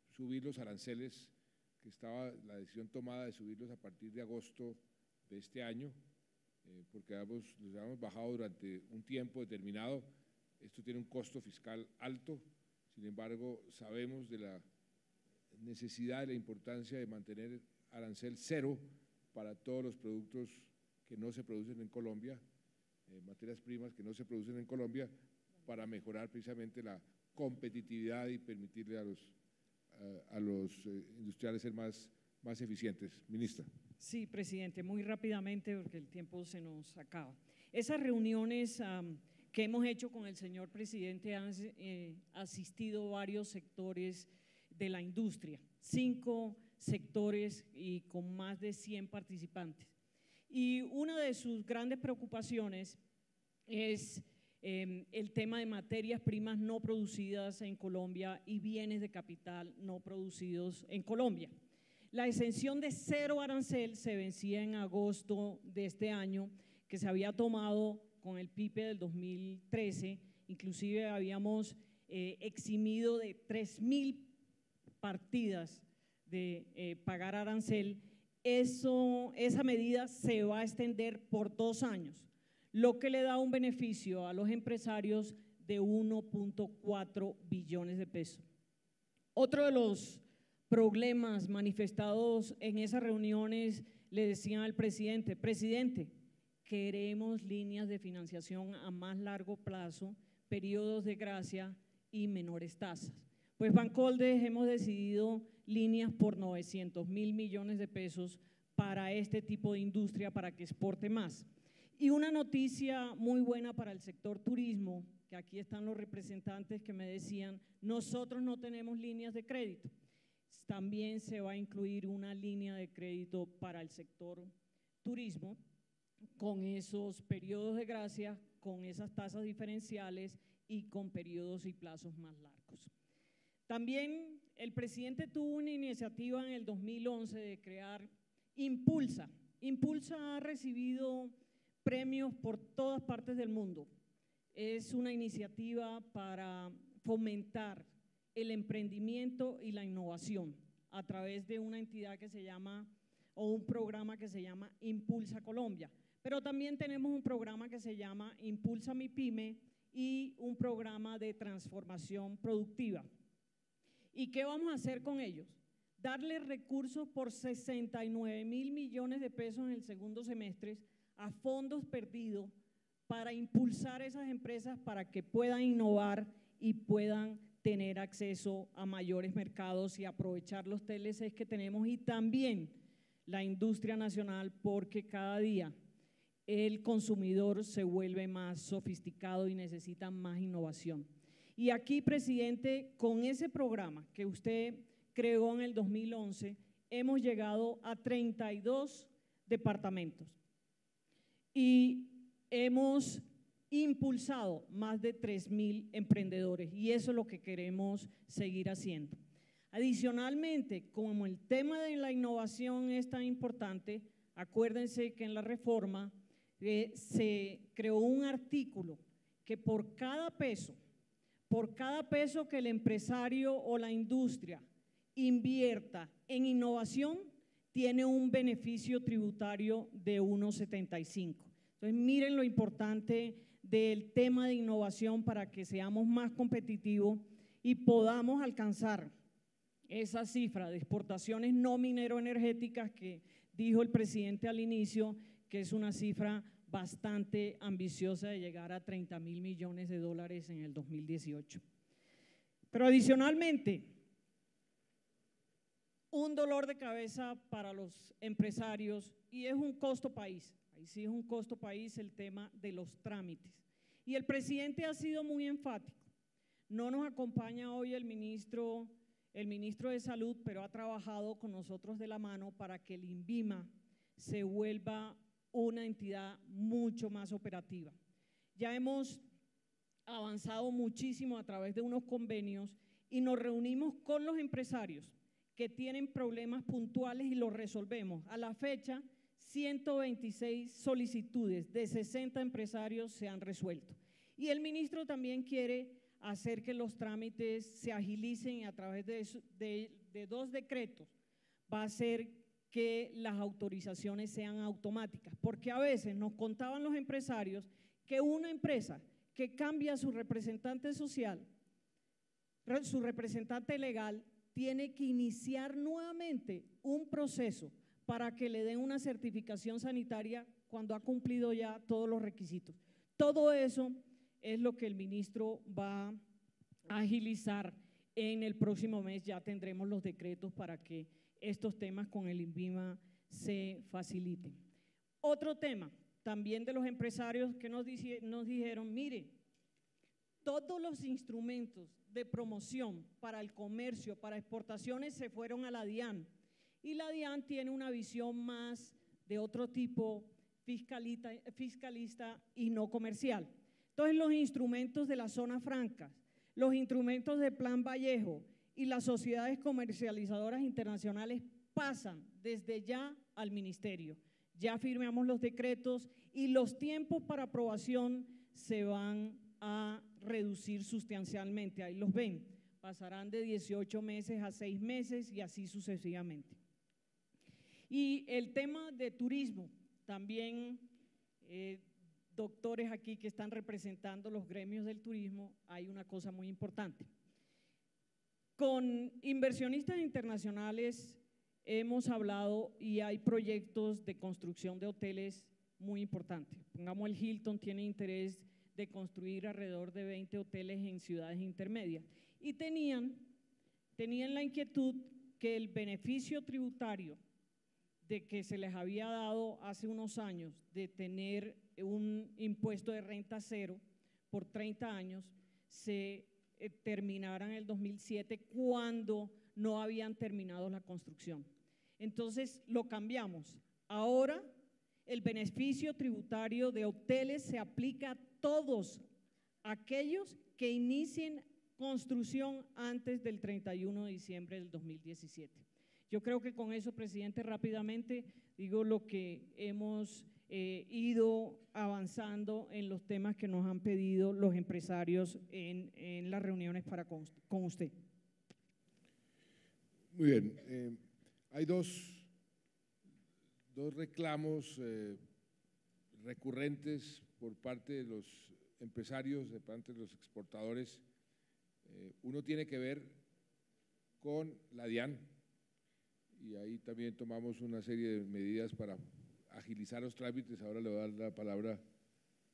subir los aranceles, que estaba la decisión tomada de subirlos a partir de agosto de este año, porque los habíamos bajado durante un tiempo determinado. Esto tiene un costo fiscal alto, sin embargo, sabemos de la necesidad y la importancia de mantener arancel cero para todos los productos que no se producen en Colombia, materias primas que no se producen en Colombia, para mejorar precisamente la competitividad y permitirle a los industriales ser más eficientes. Ministra. Sí, presidente, muy rápidamente porque el tiempo se nos acaba. Esas reuniones que hemos hecho con el señor presidente han asistido varios sectores de la industria, 5 sectores y con más de 100 participantes. Y una de sus grandes preocupaciones es el tema de materias primas no producidas en Colombia y bienes de capital no producidos en Colombia. La exención de 0 arancel se vencía en agosto de este año, que se había tomado con el PIPE del 2013, inclusive habíamos eximido de 3.000 partidas de pagar arancel. Esa medida se va a extender por 2 años, lo que le da un beneficio a los empresarios de 1.4 billones de pesos. Otro de los problemas manifestados en esas reuniones, le decían al presidente: presidente, queremos líneas de financiación a más largo plazo, periodos de gracia y menores tasas. Pues Bancoldes hemos decidido líneas por 900.000 millones de pesos para este tipo de industria, para que exporte más. Y una noticia muy buena para el sector turismo, que aquí están los representantes que me decían: nosotros no tenemos líneas de crédito. También se va a incluir una línea de crédito para el sector turismo, con esos periodos de gracia, con esas tasas diferenciales y con periodos y plazos más largos. También el presidente tuvo una iniciativa en el 2011 de crear Impulsa. Impulsa ha recibido premios por todas partes del mundo. Es una iniciativa para fomentar el emprendimiento y la innovación a través de una entidad que se llama, o un programa que se llama Impulsa Colombia. Pero también tenemos un programa que se llama Impulsa Mi Pyme y un programa de transformación productiva. ¿Y qué vamos a hacer con ellos? Darles recursos por 69.000 millones de pesos en el segundo semestre a fondos perdidos para impulsar esas empresas para que puedan innovar y puedan tener acceso a mayores mercados y aprovechar los TLCs que tenemos, y también la industria nacional, porque cada día el consumidor se vuelve más sofisticado y necesita más innovación. Y aquí, presidente, con ese programa que usted creó en el 2011, hemos llegado a 32 departamentos y hemos impulsado más de 3.000 emprendedores y eso es lo que queremos seguir haciendo. Adicionalmente, como el tema de la innovación es tan importante, acuérdense que en la reforma se creó un artículo que por cada peso que el empresario o la industria invierta en innovación, tiene un beneficio tributario de 1,75. Entonces, miren lo importante del tema de innovación para que seamos más competitivos y podamos alcanzar esa cifra de exportaciones no minero-energéticas que dijo el presidente al inicio, que es una cifra bastante ambiciosa de llegar a 30.000 millones de dólares en el 2018. Pero adicionalmente, un dolor de cabeza para los empresarios y es un costo país. Ahí sí es un costo país el tema de los trámites. Y el presidente ha sido muy enfático. No nos acompaña hoy el ministro de Salud, pero ha trabajado con nosotros de la mano para que el INVIMA se vuelva una entidad mucho más operativa. Ya hemos avanzado muchísimo a través de unos convenios y nos reunimos con los empresarios que tienen problemas puntuales y los resolvemos. A la fecha, 126 solicitudes de 60 empresarios se han resuelto. Y el ministro también quiere hacer que los trámites se agilicen y a través de 2 decretos va a hacer que las autorizaciones sean automáticas, porque a veces nos contaban los empresarios que una empresa que cambia a su representante social, su representante legal, tiene que iniciar nuevamente un proceso para que le den una certificación sanitaria cuando ha cumplido ya todos los requisitos. Todo eso es lo que el ministro va a agilizar en el próximo mes. Ya tendremos los decretos para que estos temas con el INVIMA se faciliten. Otro tema también de los empresarios que nos dijeron, mire, todos los instrumentos de promoción para el comercio, para exportaciones se fueron a la DIAN y la DIAN tiene una visión más de otro tipo fiscalista y no comercial. Entonces los instrumentos de las zonas francas, los instrumentos de Plan Vallejo y las sociedades comercializadoras internacionales pasan desde ya al ministerio. Ya firmamos los decretos y los tiempos para aprobación se van a reducir sustancialmente. Ahí los ven, pasarán de 18 meses a 6 meses y así sucesivamente. Y el tema de turismo, también doctores aquí que están representando los gremios del turismo, hay una cosa muy importante. Con inversionistas internacionales hemos hablado y hay proyectos de construcción de hoteles muy importantes. Pongamos el Hilton tiene interés de construir alrededor de 20 hoteles en ciudades intermedias y tenían la inquietud que el beneficio tributario de que se les había dado hace unos años de tener un impuesto de renta cero por 30 años se terminara en el 2007 cuando no habían terminado la construcción. Entonces lo cambiamos. Ahora el beneficio tributario de hoteles se aplica a todos aquellos que inicien construcción antes del 31 de diciembre del 2017. Yo creo que con eso, presidente, rápidamente digo lo que hemos ido avanzando en los temas que nos han pedido los empresarios en las reuniones con usted. Muy bien. Hay dos reclamos recurrentes por parte de los empresarios, de parte de los exportadores. Uno tiene que ver con la DIAN y ahí también tomamos una serie de medidas para agilizar los trámites. Ahora le voy a dar la palabra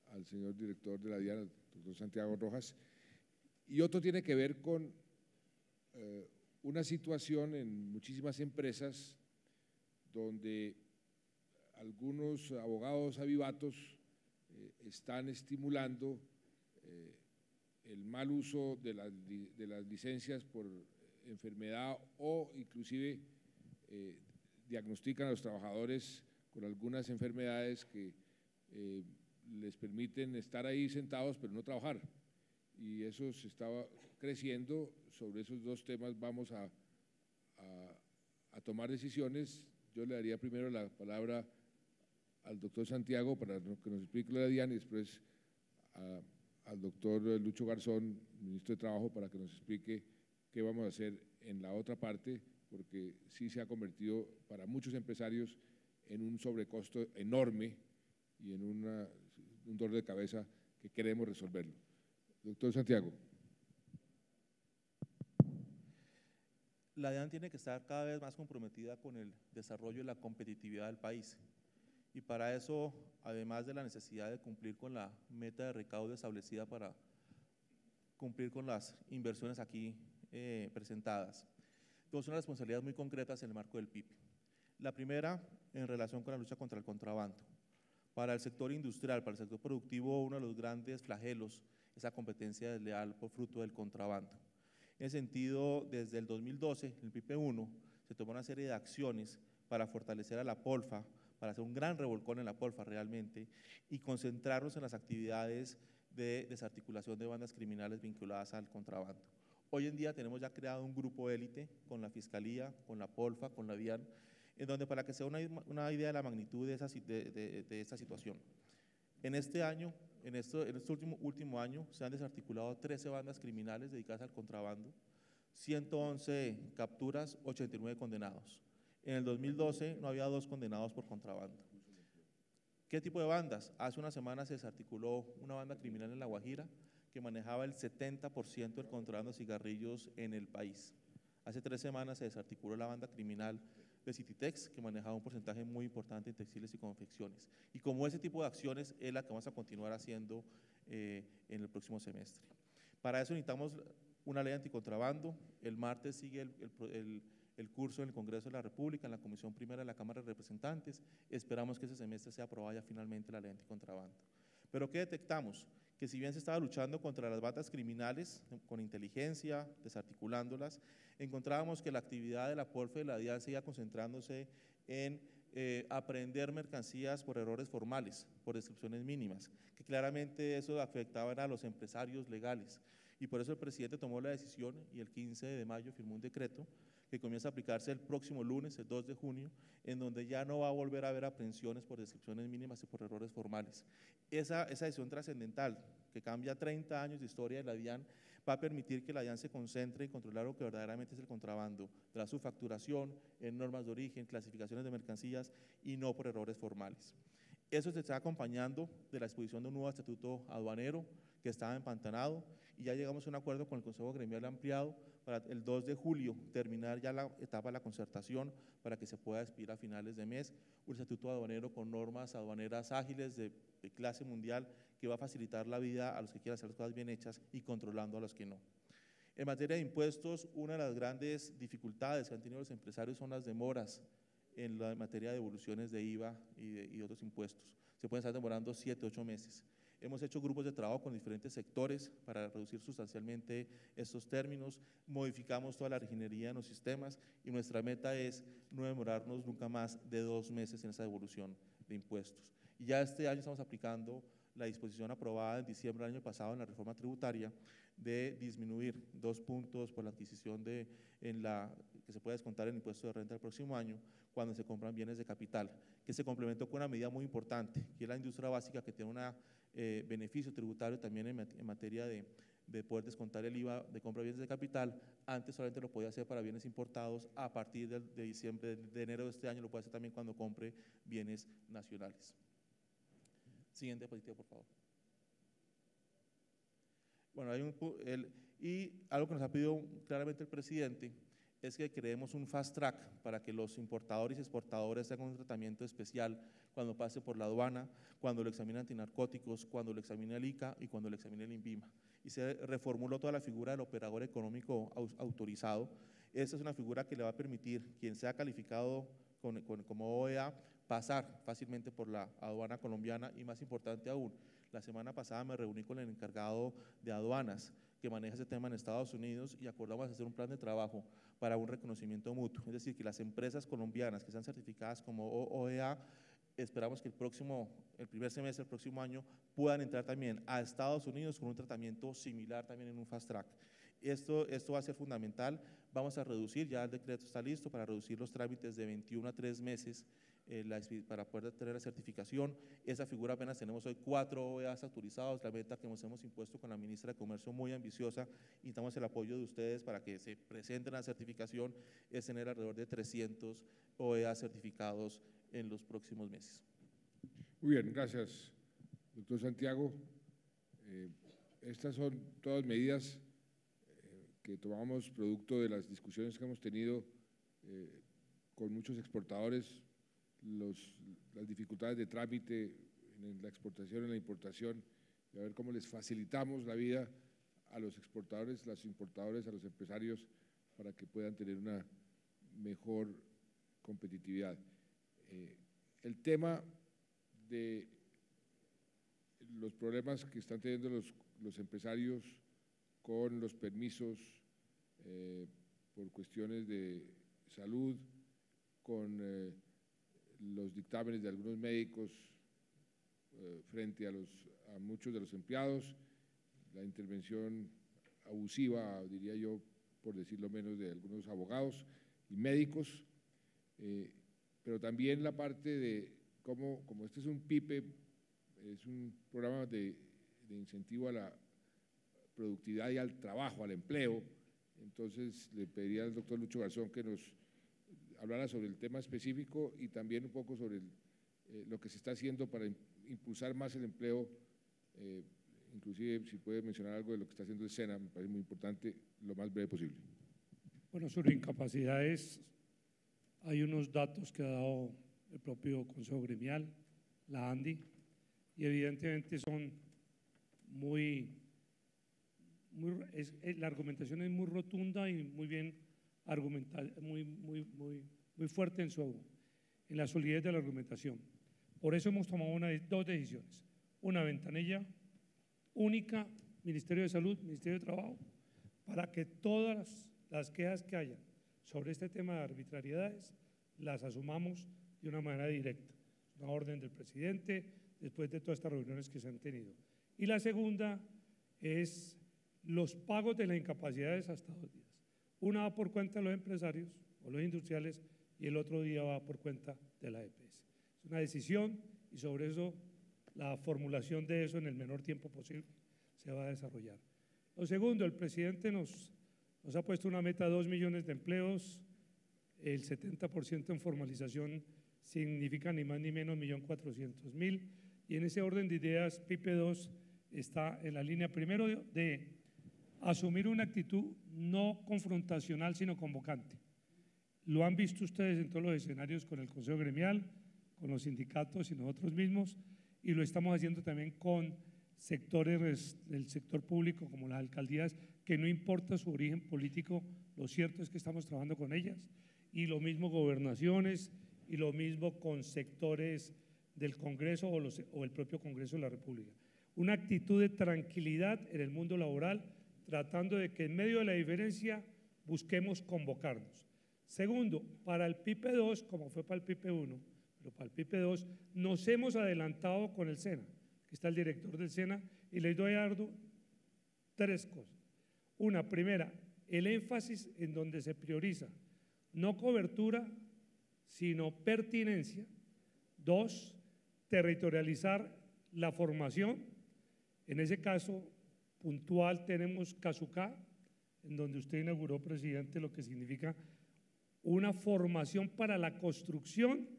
al señor director de la DIAN, al doctor Santiago Rojas. Y otro tiene que ver con una situación en muchísimas empresas donde algunos abogados avivatos están estimulando el mal uso de las licencias por enfermedad o inclusive diagnostican a los trabajadores con algunas enfermedades que les permiten estar ahí sentados pero no trabajar. Y eso se estaba creciendo. Sobre esos dos temas vamos a tomar decisiones. Yo le daría primero la palabra al doctor Santiago para que nos explique lo de DIAN y después al doctor Lucho Garzón, ministro de Trabajo, para que nos explique qué vamos a hacer en la otra parte, porque sí se ha convertido para muchos empresarios en un sobrecosto enorme y en un dolor de cabeza que queremos resolverlo. Doctor Santiago. La DIAN tiene que estar cada vez más comprometida con el desarrollo y la competitividad del país. Y para eso, además de la necesidad de cumplir con la meta de recaudo establecida para cumplir con las inversiones aquí presentadas, tenemos unas responsabilidades muy concretas en el marco del PIB. La primera, en relación con la lucha contra el contrabando. Para el sector industrial, para el sector productivo, uno de los grandes flagelos es la competencia desleal por fruto del contrabando. En ese sentido, desde el 2012, el PIPE 1 se tomó una serie de acciones para fortalecer a la Polfa, para hacer un gran revolcón en la Polfa realmente y concentrarnos en las actividades de desarticulación de bandas criminales vinculadas al contrabando. Hoy en día tenemos ya creado un grupo élite con la Fiscalía, con la Polfa, con la DIAN, en donde para que sea una idea de la magnitud de esta situación. En este año, en este último año, se han desarticulado 13 bandas criminales dedicadas al contrabando, 111 capturas, 89 condenados. En el 2012 no había 2 condenados por contrabando. ¿Qué tipo de bandas? Hace una semana se desarticuló una banda criminal en La Guajira que manejaba el 70% del contrabando de cigarrillos en el país. Hace 3 semanas se desarticuló la banda criminal de Cititex, que manejaba un porcentaje muy importante en textiles y confecciones. Y como ese tipo de acciones es la que vamos a continuar haciendo en el próximo semestre. Para eso necesitamos una ley anticontrabando. El martes sigue el curso en el Congreso de la República, en la Comisión Primera de la Cámara de Representantes. Esperamos que ese semestre sea aprobada ya finalmente la ley anticontrabando. ¿Pero qué detectamos? Que si bien se estaba luchando contra las bandas criminales con inteligencia, desarticulándolas, encontrábamos que la actividad de la Polfa y la DIAN seguía concentrándose en aprender mercancías por errores formales, por descripciones mínimas, que claramente eso afectaba a los empresarios legales. Y por eso el presidente tomó la decisión y el 15 de mayo firmó un decreto que comienza a aplicarse el próximo lunes, el 2 de junio, en donde ya no va a volver a haber aprehensiones por descripciones mínimas y por errores formales. Esa decisión trascendental, que cambia 30 años de historia de la DIAN, va a permitir que la DIAN se concentre en controlar lo que verdaderamente es el contrabando, tras su facturación, en normas de origen, clasificaciones de mercancías y no por errores formales. Eso se está acompañando de la exposición de un nuevo estatuto aduanero que estaba empantanado y ya llegamos a un acuerdo con el Consejo Gremial ampliado para el 2 de julio terminar ya la etapa de la concertación para que se pueda expedir a finales de mes un estatuto aduanero con normas aduaneras ágiles de clase mundial que va a facilitar la vida a los que quieran hacer las cosas bien hechas y controlando a los que no. En materia de impuestos, una de las grandes dificultades que han tenido los empresarios son las demoras en la materia de devoluciones de IVA y otros impuestos. Se pueden estar demorando 7, 8 meses. Hemos hecho grupos de trabajo con diferentes sectores para reducir sustancialmente estos términos, modificamos toda la ingeniería en los sistemas y nuestra meta es no demorarnos nunca más de 2 meses en esa devolución de impuestos. Y ya este año estamos aplicando la disposición aprobada en diciembre del año pasado en la reforma tributaria de disminuir 2 puntos por la adquisición que se puede descontar el impuesto de renta el próximo año cuando se compran bienes de capital, que se complementó con una medida muy importante, que es la industria básica que tiene un beneficio tributario también en materia de poder descontar el IVA de compra de bienes de capital. Antes solamente lo podía hacer para bienes importados, a partir de diciembre, de enero de este año lo puede hacer también cuando compre bienes nacionales. Siguiente diapositiva, por favor. Bueno, y algo que nos ha pedido claramente el presidente es que creemos un fast track para que los importadores y exportadores tengan un tratamiento especial cuando pase por la aduana, cuando lo examine antinarcóticos, cuando lo examine el ICA y cuando lo examine el INVIMA. Y se reformuló toda la figura del operador económico autorizado. Esta es una figura que le va a permitir quien sea calificado como OEA pasar fácilmente por la aduana colombiana y, más importante aún, la semana pasada me reuní con el encargado de aduanas que maneja ese tema en Estados Unidos y acordamos hacer un plan de trabajo para un reconocimiento mutuo. Es decir, que las empresas colombianas que están certificadas como OEA, esperamos que el primer semestre del próximo año puedan entrar también a Estados Unidos con un tratamiento similar también en un fast track. Esto va a ser fundamental. Vamos a reducir, ya el decreto está listo para reducir los trámites de 21 a 3 meses para poder tener la certificación. Esa figura apenas tenemos hoy 4 OEAs autorizados. La meta que nos hemos impuesto con la ministra de Comercio muy ambiciosa y necesitamos el apoyo de ustedes para que se presenten la certificación, es tener alrededor de 300 OEAs certificados en los próximos meses. Muy bien, gracias, doctor Santiago. Estas son todas medidas que tomamos producto de las discusiones que hemos tenido con muchos exportadores, las dificultades de trámite en la exportación, en la importación, y a ver cómo les facilitamos la vida a los exportadores, a los importadores, a los empresarios, para que puedan tener una mejor competitividad. El tema de los problemas que están teniendo los empresarios con los permisos por cuestiones de salud, con los dictámenes de algunos médicos frente a muchos de los empleados, la intervención abusiva, diría yo, por decirlo menos, de algunos abogados y médicos, pero también la parte de cómo, como este es un PIPE, es un programa de incentivo a la productividad y al trabajo, al empleo. Entonces le pediría al doctor Lucho Garzón que nos hablara sobre el tema específico y también un poco sobre lo que se está haciendo para impulsar más el empleo, inclusive si puede mencionar algo de lo que está haciendo el SENA, me parece muy importante, lo más breve posible. Bueno, sobre incapacidades hay unos datos que ha dado el propio Consejo Gremial, la ANDI, y evidentemente son la argumentación es muy rotunda y muy bien argumentada, muy fuerte en la solidez de la argumentación. Por eso hemos tomado dos decisiones, una ventanilla única, Ministerio de Salud, Ministerio de Trabajo, para que todas las quejas que haya sobre este tema de arbitrariedades las asumamos de una manera directa, una orden del presidente después de todas estas reuniones que se han tenido. Y la segunda es los pagos de las incapacidades hasta 2 días. Una va por cuenta de los empresarios o los industriales y el otro día va por cuenta de la EPS. Es una decisión y sobre eso la formulación de eso en el menor tiempo posible se va a desarrollar. Lo segundo, el presidente nos ha puesto una meta de 2 millones de empleos, el 70% en formalización significa ni más ni menos 1.400.000 y en ese orden de ideas PIPE 2 está en la línea primero de asumir una actitud no confrontacional sino convocante. Lo han visto ustedes en todos los escenarios con el Consejo Gremial, con los sindicatos y nosotros mismos y lo estamos haciendo también con sectores del sector público como las alcaldías, que no importa su origen político, lo cierto es que estamos trabajando con ellas y lo mismo gobernaciones y lo mismo con sectores del Congreso o el propio Congreso de la República. Una actitud de tranquilidad en el mundo laboral, tratando de que en medio de la diferencia busquemos convocarnos. Segundo, para el PIPE 2, como fue para el PIPE 1, pero para el PIPE 2 nos hemos adelantado con el SENA, que está el director del SENA, y les doy a Ardo 3 cosas. Una, primera, el énfasis en donde se prioriza, no cobertura, sino pertinencia. 2, territorializar la formación. En ese caso puntual tenemos Casucá, en donde usted inauguró, presidente, lo que significa una formación para la construcción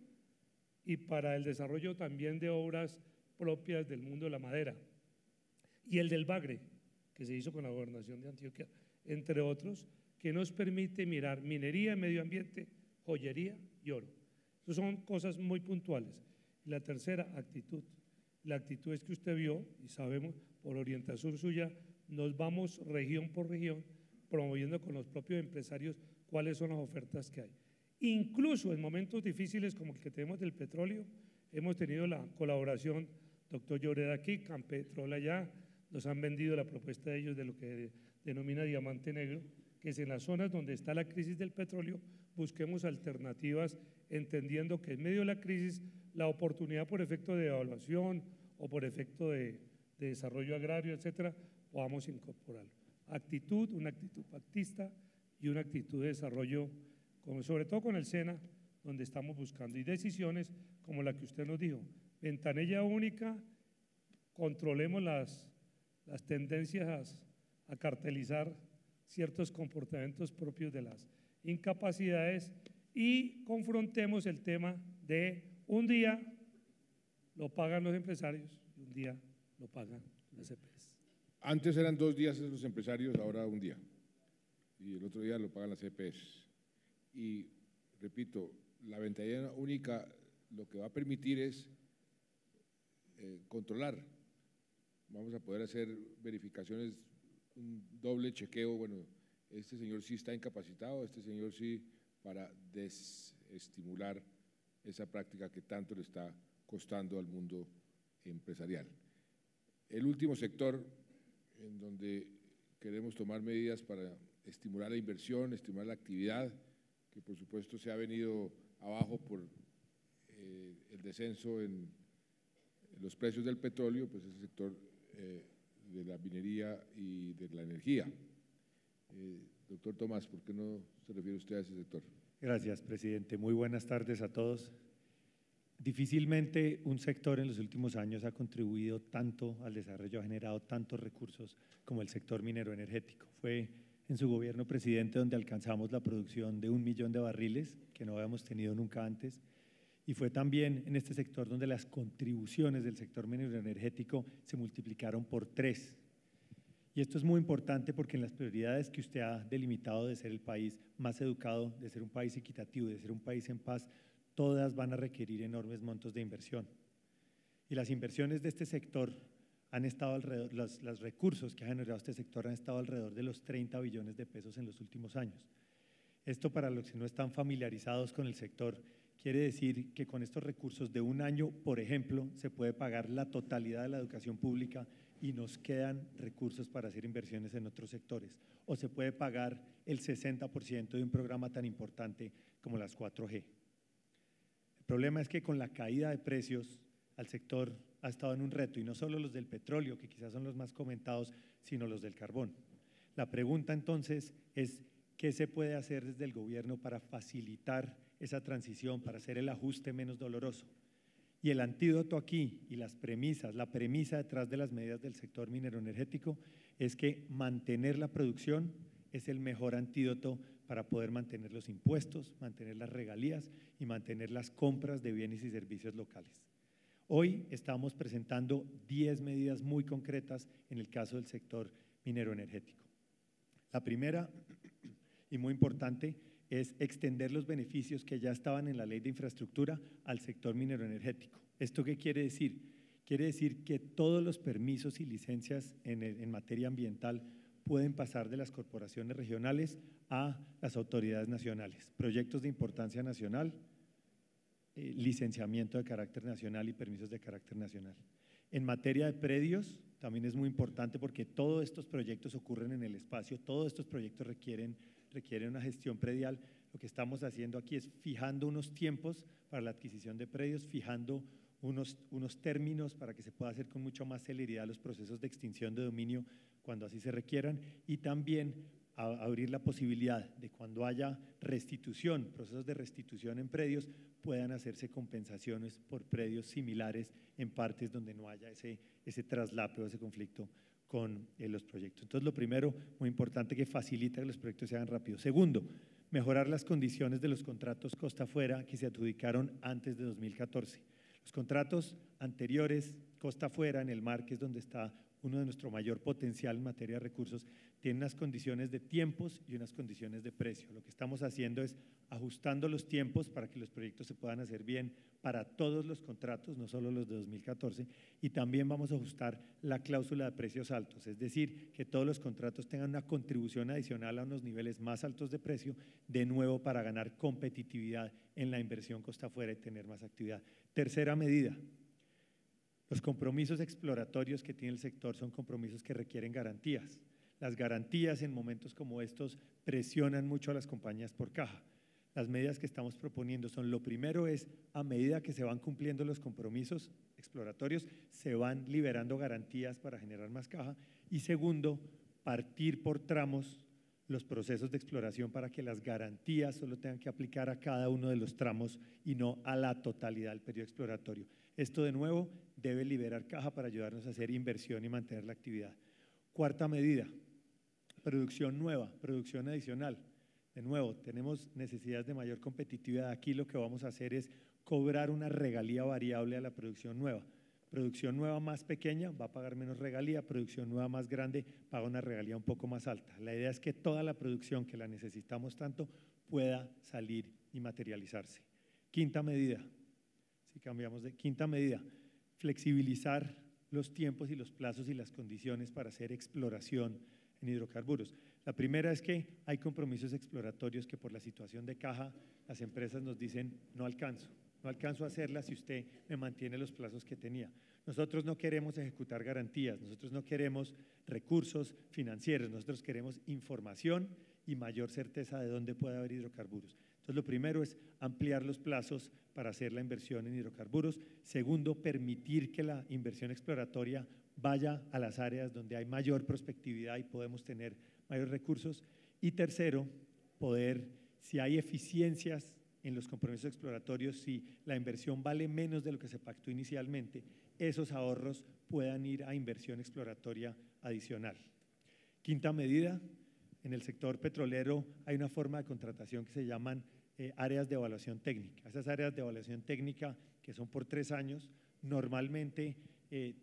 y para el desarrollo también de obras propias del mundo de la madera. Y el del Bagre, que se hizo con la gobernación de Antioquia, entre otros, que nos permite mirar minería, medio ambiente, joyería y oro. Esas son cosas muy puntuales. Y la tercera, actitud. La actitud es que usted vio, y sabemos por orientación suya, nos vamos región por región promoviendo con los propios empresarios cuáles son las ofertas que hay. Incluso en momentos difíciles como el que tenemos del petróleo, hemos tenido la colaboración, doctor Lloreda aquí, Campetrol allá, nos han vendido la propuesta de ellos de lo que denomina diamante negro, que es en las zonas donde está la crisis del petróleo, busquemos alternativas, entendiendo que en medio de la crisis, la oportunidad por efecto de evaluación o por efecto de desarrollo agrario, etcétera, podamos incorporarlo. Actitud, una actitud pactista y una actitud de desarrollo, sobre todo con el SENA, donde estamos buscando, y decisiones como la que usted nos dijo, ventanilla única, controlemos las tendencias a cartelizar ciertos comportamientos propios de las incapacidades y confrontemos el tema de un día lo pagan los empresarios y un día lo pagan las EPS. Antes eran 2 días los empresarios, ahora un día. Y el otro día lo pagan las EPS. Y repito, la ventanilla única lo que va a permitir es controlar. Vamos a poder hacer verificaciones, un doble chequeo, bueno, este señor sí está incapacitado, este señor sí, para desestimular esa práctica que tanto le está costando al mundo empresarial. El último sector en donde queremos tomar medidas para estimular la inversión, estimular la actividad, que por supuesto se ha venido abajo por el descenso en los precios del petróleo, pues es el sector de la minería y de la energía. Doctor Tomás, ¿por qué no se refiere usted a ese sector? Gracias, presidente. Muy buenas tardes a todos. Difícilmente un sector en los últimos años ha contribuido tanto al desarrollo, ha generado tantos recursos como el sector minero energético. Fue en su gobierno, presidente, donde alcanzamos la producción de 1 millón de barriles, que no habíamos tenido nunca antes, y fue también en este sector donde las contribuciones del sector minero energético se multiplicaron por 3. Y esto es muy importante porque en las prioridades que usted ha delimitado de ser el país más educado, de ser un país equitativo, de ser un país en paz, todas van a requerir enormes montos de inversión. Y las inversiones de este sector han estado alrededor, los recursos que ha generado este sector han estado alrededor de los 30 billones de pesos en los últimos años. Esto, para los que no están familiarizados con el sector, quiere decir que con estos recursos de un año, por ejemplo, se puede pagar la totalidad de la educación pública y nos quedan recursos para hacer inversiones en otros sectores. O se puede pagar el 60% de un programa tan importante como las 4G. El problema es que con la caída de precios al sector ha estado en un reto, y no solo los del petróleo, que quizás son los más comentados, sino los del carbón. La pregunta entonces es, ¿qué se puede hacer desde el gobierno para facilitar esa transición, para hacer el ajuste menos doloroso? Y el antídoto aquí y las premisas, la premisa detrás de las medidas del sector minero energético es que mantener la producción es el mejor antídoto para poder mantener los impuestos, mantener las regalías y mantener las compras de bienes y servicios locales. Hoy estamos presentando 10 medidas muy concretas en el caso del sector minero energético. La primera, y muy importante, es extender los beneficios que ya estaban en la Ley de Infraestructura al sector minero energético. ¿Esto qué quiere decir? Quiere decir que todos los permisos y licencias en materia ambiental pueden pasar de las corporaciones regionales a las autoridades nacionales. Proyectos de importancia nacional, licenciamiento de carácter nacional y permisos de carácter nacional. En materia de predios, también es muy importante porque todos estos proyectos ocurren en el espacio, todos estos proyectos requieren una gestión predial. Lo que estamos haciendo aquí es fijando unos tiempos para la adquisición de predios, fijando unos términos para que se pueda hacer con mucho más celeridad los procesos de extinción de dominio cuando así se requieran, y también abrir la posibilidad de cuando haya restitución, procesos de restitución en predios, puedan hacerse compensaciones por predios similares en partes donde no haya ese traslape o ese conflicto con los proyectos. Entonces, lo primero, muy importante, que facilita que los proyectos se hagan rápido. Segundo, mejorar las condiciones de los contratos costa afuera que se adjudicaron antes de 2014. Los contratos anteriores, costa afuera, en el mar, que es donde está uno de nuestro mayor potencial en materia de recursos, tiene unas condiciones de tiempos y unas condiciones de precio. Lo que estamos haciendo es ajustando los tiempos para que los proyectos se puedan hacer bien para todos los contratos, no solo los de 2014, y también vamos a ajustar la cláusula de precios altos, es decir, que todos los contratos tengan una contribución adicional a unos niveles más altos de precio, de nuevo para ganar competitividad en la inversión costa afuera y tener más actividad. Tercera medida, los compromisos exploratorios que tiene el sector son compromisos que requieren garantías. Las garantías en momentos como estos presionan mucho a las compañías por caja. Las medidas que estamos proponiendo son, lo primero es, a medida que se van cumpliendo los compromisos exploratorios, se van liberando garantías para generar más caja. Y segundo, partir por tramos los procesos de exploración para que las garantías solo tengan que aplicar a cada uno de los tramos y no a la totalidad del periodo exploratorio. Esto, de nuevo, debe liberar caja para ayudarnos a hacer inversión y mantener la actividad. Cuarta medida, producción nueva, producción adicional. De nuevo, tenemos necesidades de mayor competitividad. Aquí lo que vamos a hacer es cobrar una regalía variable a la producción nueva. Producción nueva más pequeña va a pagar menos regalía, producción nueva más grande paga una regalía un poco más alta. La idea es que toda la producción que la necesitamos tanto pueda salir y materializarse. Quinta medida, si cambiamos de quinta medida, flexibilizar los tiempos y los plazos y las condiciones para hacer exploración en hidrocarburos. La primera es que hay compromisos exploratorios que por la situación de caja las empresas nos dicen no alcanzo a hacerla si usted me mantiene los plazos que tenía. Nosotros no queremos ejecutar garantías, nosotros no queremos recursos financieros, nosotros queremos información y mayor certeza de dónde puede haber hidrocarburos. Entonces, lo primero es ampliar los plazos para hacer la inversión en hidrocarburos. Segundo, permitir que la inversión exploratoria vaya a las áreas donde hay mayor prospectividad y podemos tener mayores recursos. Y tercero, poder, si hay eficiencias en los compromisos exploratorios, si la inversión vale menos de lo que se pactó inicialmente, esos ahorros puedan ir a inversión exploratoria adicional. Quinta medida, en el sector petrolero hay una forma de contratación que se llaman áreas de evaluación técnica. Esas áreas de evaluación técnica, que son por 3 años, normalmente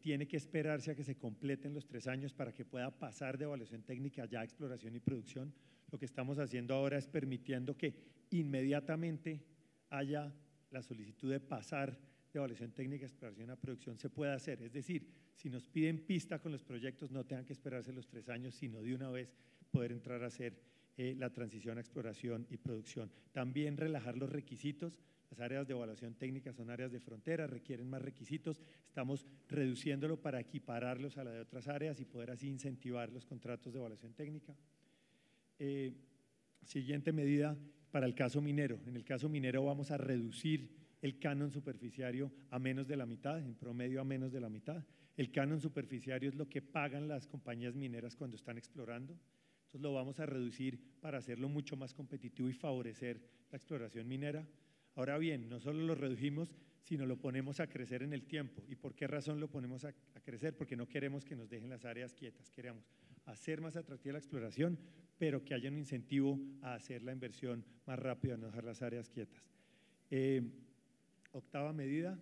tiene que esperarse a que se completen los 3 años para que pueda pasar de evaluación técnica ya a exploración y producción. Lo que estamos haciendo ahora es permitiendo que inmediatamente haya la solicitud de pasar de evaluación técnica, exploración a producción, se pueda hacer. Es decir, si nos piden pista con los proyectos, no tengan que esperarse los 3 años, sino de una vez poder entrar a hacer la transición a exploración y producción. También relajar los requisitos. Las áreas de evaluación técnica son áreas de frontera, requieren más requisitos. Estamos reduciéndolo para equipararlos a la de otras áreas y poder así incentivar los contratos de evaluación técnica. Siguiente medida para el caso minero. En el caso minero vamos a reducir el canon superficiario a menos de la mitad, en promedio a menos de la mitad. El canon superficiario es lo que pagan las compañías mineras cuando están explorando. Entonces lo vamos a reducir para hacerlo mucho más competitivo y favorecer la exploración minera. Ahora bien, no solo lo redujimos, sino lo ponemos a crecer en el tiempo. ¿Y por qué razón lo ponemos a crecer? Porque no queremos que nos dejen las áreas quietas, queremos hacer más atractiva la exploración, pero que haya un incentivo a hacer la inversión más rápido, a no dejar las áreas quietas. Octava medida,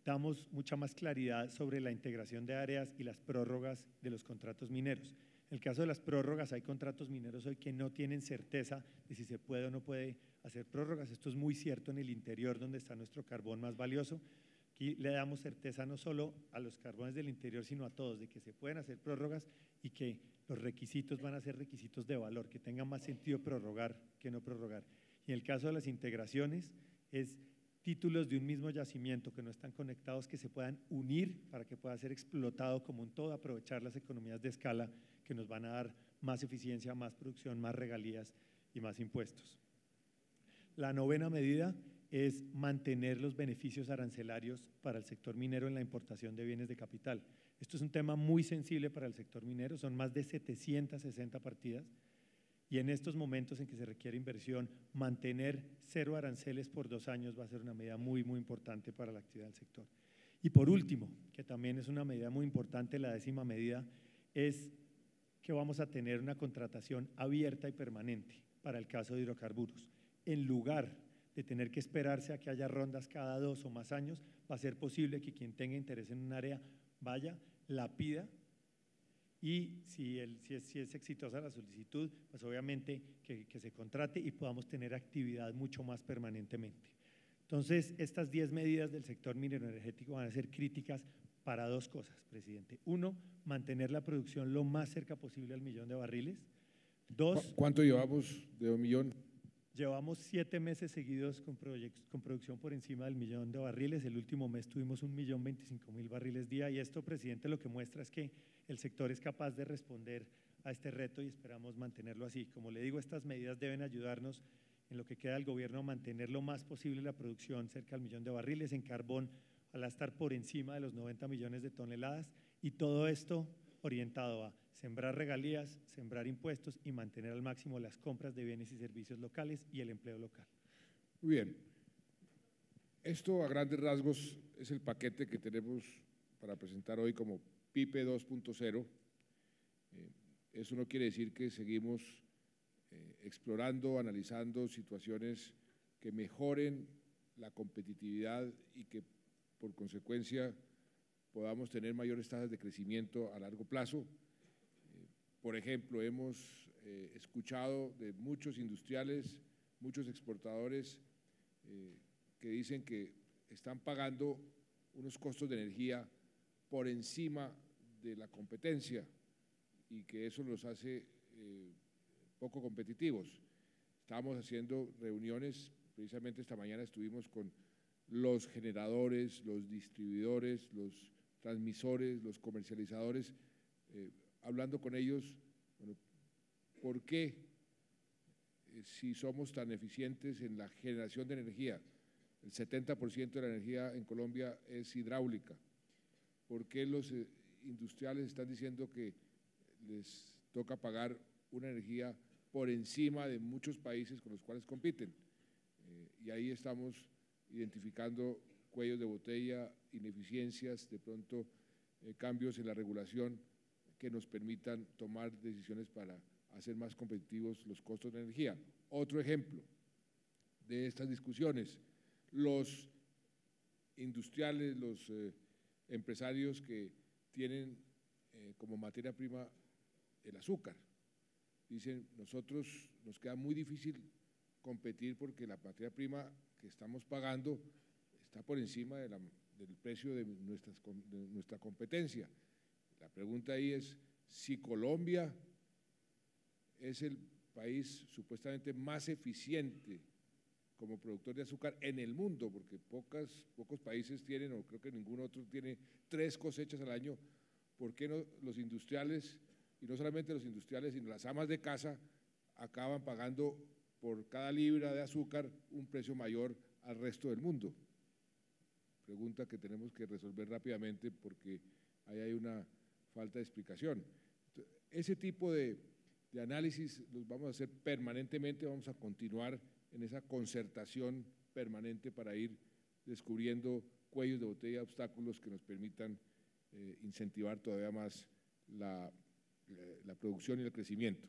damos mucha más claridad sobre la integración de áreas y las prórrogas de los contratos mineros. En el caso de las prórrogas, hay contratos mineros hoy que no tienen certeza de si se puede o no puede hacer prórrogas. Esto es muy cierto en el interior, donde está nuestro carbón más valioso. Aquí le damos certeza no solo a los carbones del interior, sino a todos, de que se pueden hacer prórrogas y que los requisitos van a ser requisitos de valor, que tengan más sentido prorrogar que no prorrogar. Y en el caso de las integraciones, es títulos de un mismo yacimiento que no están conectados, que se puedan unir para que pueda ser explotado como un todo, aprovechar las economías de escala que nos van a dar más eficiencia, más producción, más regalías y más impuestos. La novena medida es mantener los beneficios arancelarios para el sector minero en la importación de bienes de capital. Esto es un tema muy sensible para el sector minero, son más de 760 partidas y en estos momentos en que se requiere inversión, mantener 0 aranceles por 2 años va a ser una medida muy, muy importante para la actividad del sector. Y por último, que también es una medida muy importante, la 10ª medida, es que vamos a tener una contratación abierta y permanente para el caso de hidrocarburos. En lugar de tener que esperarse a que haya rondas cada 2 o más años, va a ser posible que quien tenga interés en un área vaya, la pida y si es exitosa la solicitud, pues obviamente que se contrate y podamos tener actividad mucho más permanentemente. Entonces, estas 10 medidas del sector minero energético van a ser críticas para dos cosas, presidente. Uno, mantener la producción lo más cerca posible al 1.000.000 de barriles. Dos, ¿cuánto llevamos de 1.000.000? Llevamos 7 meses seguidos con producción por encima del 1.000.000 de barriles. El último mes tuvimos 1.025.000 barriles día y esto, presidente, lo que muestra es que el sector es capaz de responder a este reto y esperamos mantenerlo así. Como le digo, estas medidas deben ayudarnos en lo que queda del gobierno a mantener lo más posible la producción cerca al 1.000.000 de barriles, en carbón al estar por encima de los 90 millones de toneladas y todo esto orientado a sembrar regalías, sembrar impuestos y mantener al máximo las compras de bienes y servicios locales y el empleo local. Muy bien. Esto a grandes rasgos es el paquete que tenemos para presentar hoy como PIPE 2.0. Eso no quiere decir que seguimos explorando, analizando situaciones que mejoren la competitividad y que por consecuencia podamos tener mayores tasas de crecimiento a largo plazo. Por ejemplo, hemos escuchado de muchos industriales, muchos exportadores que dicen que están pagando unos costos de energía por encima de la competencia y que eso los hace poco competitivos. Estábamos haciendo reuniones, precisamente esta mañana estuvimos con los generadores, los distribuidores, los transmisores, los comercializadores, hablando con ellos, bueno, ¿por qué si somos tan eficientes en la generación de energía, el 70% de la energía en Colombia es hidráulica, por qué los industriales están diciendo que les toca pagar una energía por encima de muchos países con los cuales compiten? Y ahí estamos identificando cuellos de botella, ineficiencias, de pronto cambios en la regulación que nos permitan tomar decisiones para hacer más competitivos los costos de energía. Otro ejemplo de estas discusiones, los industriales, los empresarios que tienen como materia prima el azúcar, dicen, nosotros nos queda muy difícil competir porque la materia prima que estamos pagando está por encima del precio de nuestra competencia. La pregunta ahí es si Colombia es el país supuestamente más eficiente como productor de azúcar en el mundo, porque pocos países tienen, o creo que ningún otro tiene 3 cosechas al año. ¿Por qué no los industriales, y no solamente los industriales, sino las amas de casa, acaban pagando por cada libra de azúcar un precio mayor al resto del mundo? Pregunta que tenemos que resolver rápidamente porque ahí hay una falta de explicación. Ese tipo de análisis los vamos a hacer permanentemente, vamos a continuar en esa concertación permanente para ir descubriendo cuellos de botella, obstáculos que nos permitan incentivar todavía más la producción y el crecimiento.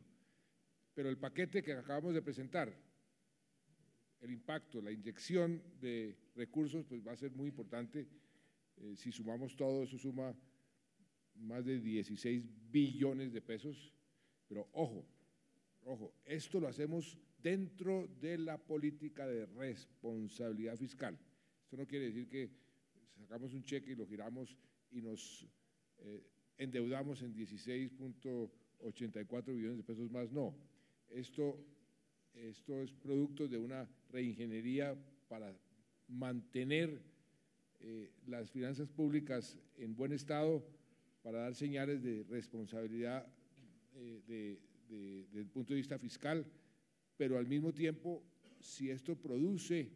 Pero el paquete que acabamos de presentar, el impacto, la inyección de recursos, pues va a ser muy importante. Si sumamos todo, eso suma más de 16 billones de pesos, pero ojo, esto lo hacemos dentro de la política de responsabilidad fiscal. Esto no quiere decir que sacamos un cheque y lo giramos y nos endeudamos en 16.84 billones de pesos más, no. Esto es producto de una reingeniería para mantener las finanzas públicas en buen estado, para dar señales de responsabilidad desde el punto de vista fiscal, pero al mismo tiempo, si esto produce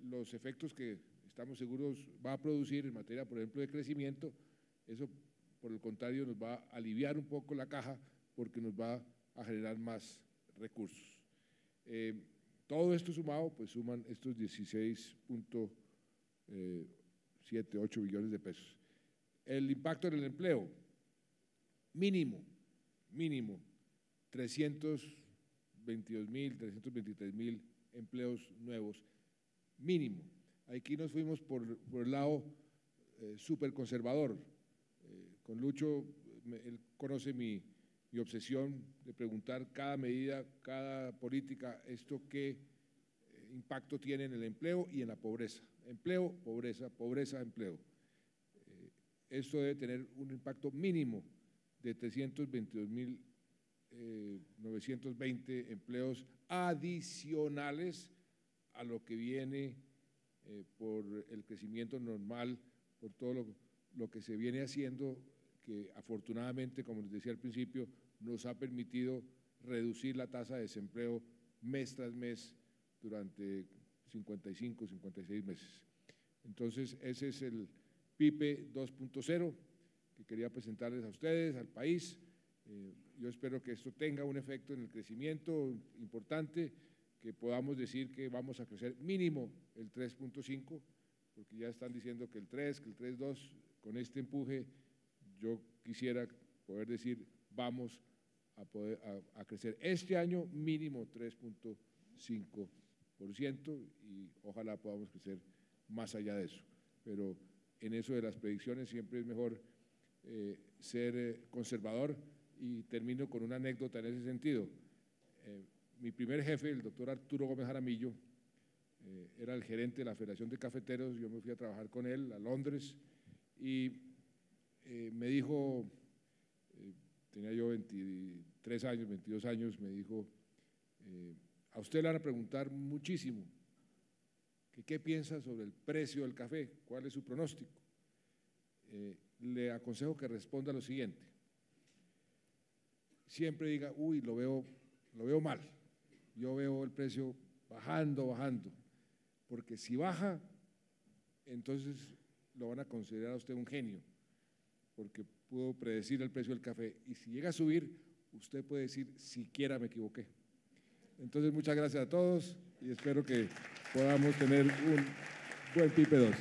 los efectos que estamos seguros va a producir en materia, por ejemplo, de crecimiento, eso por el contrario nos va a aliviar un poco la caja porque nos va a generar más recursos. Todo esto sumado, pues suman estos 16.78 billones de pesos. El impacto en el empleo, mínimo 322.000, 323.000 empleos nuevos, mínimo. Aquí nos fuimos por el lado súper conservador. Con Lucho, él conoce mi obsesión de preguntar cada medida, cada política, esto qué impacto tiene en el empleo y en la pobreza. Empleo, pobreza, pobreza, empleo. Esto debe tener un impacto mínimo de 322.920 empleos adicionales a lo que viene por el crecimiento normal, por todo lo que se viene haciendo, que afortunadamente, como les decía al principio, nos ha permitido reducir la tasa de desempleo mes tras mes durante 55, 56 meses. Entonces, ese es el PIPE 2.0 que quería presentarles a ustedes, al país. Yo espero que esto tenga un efecto en el crecimiento importante, que podamos decir que vamos a crecer mínimo el 3.5, porque ya están diciendo que el 3, que el 3.2, con este empuje, yo quisiera poder decir vamos a crecer este año mínimo 3.5% y ojalá podamos crecer más allá de eso. Pero en eso de las predicciones siempre es mejor ser conservador, y termino con una anécdota en ese sentido. Mi primer jefe, el doctor Arturo Gómez Jaramillo, era el gerente de la Federación de Cafeteros. Yo me fui a trabajar con él a Londres y me dijo, tenía yo 23 años, 22 años, me dijo, a usted le van a preguntar muchísimo que qué piensa sobre el precio del café, cuál es su pronóstico. Le aconsejo que responda lo siguiente: siempre diga, uy, lo veo mal, yo veo el precio bajando, porque si baja, entonces lo van a considerar a usted un genio, porque pudo predecir el precio del café, y si llega a subir, usted puede decir, siquiera me equivoqué. Entonces, muchas gracias a todos y espero que podamos tener un buen PIPE 2.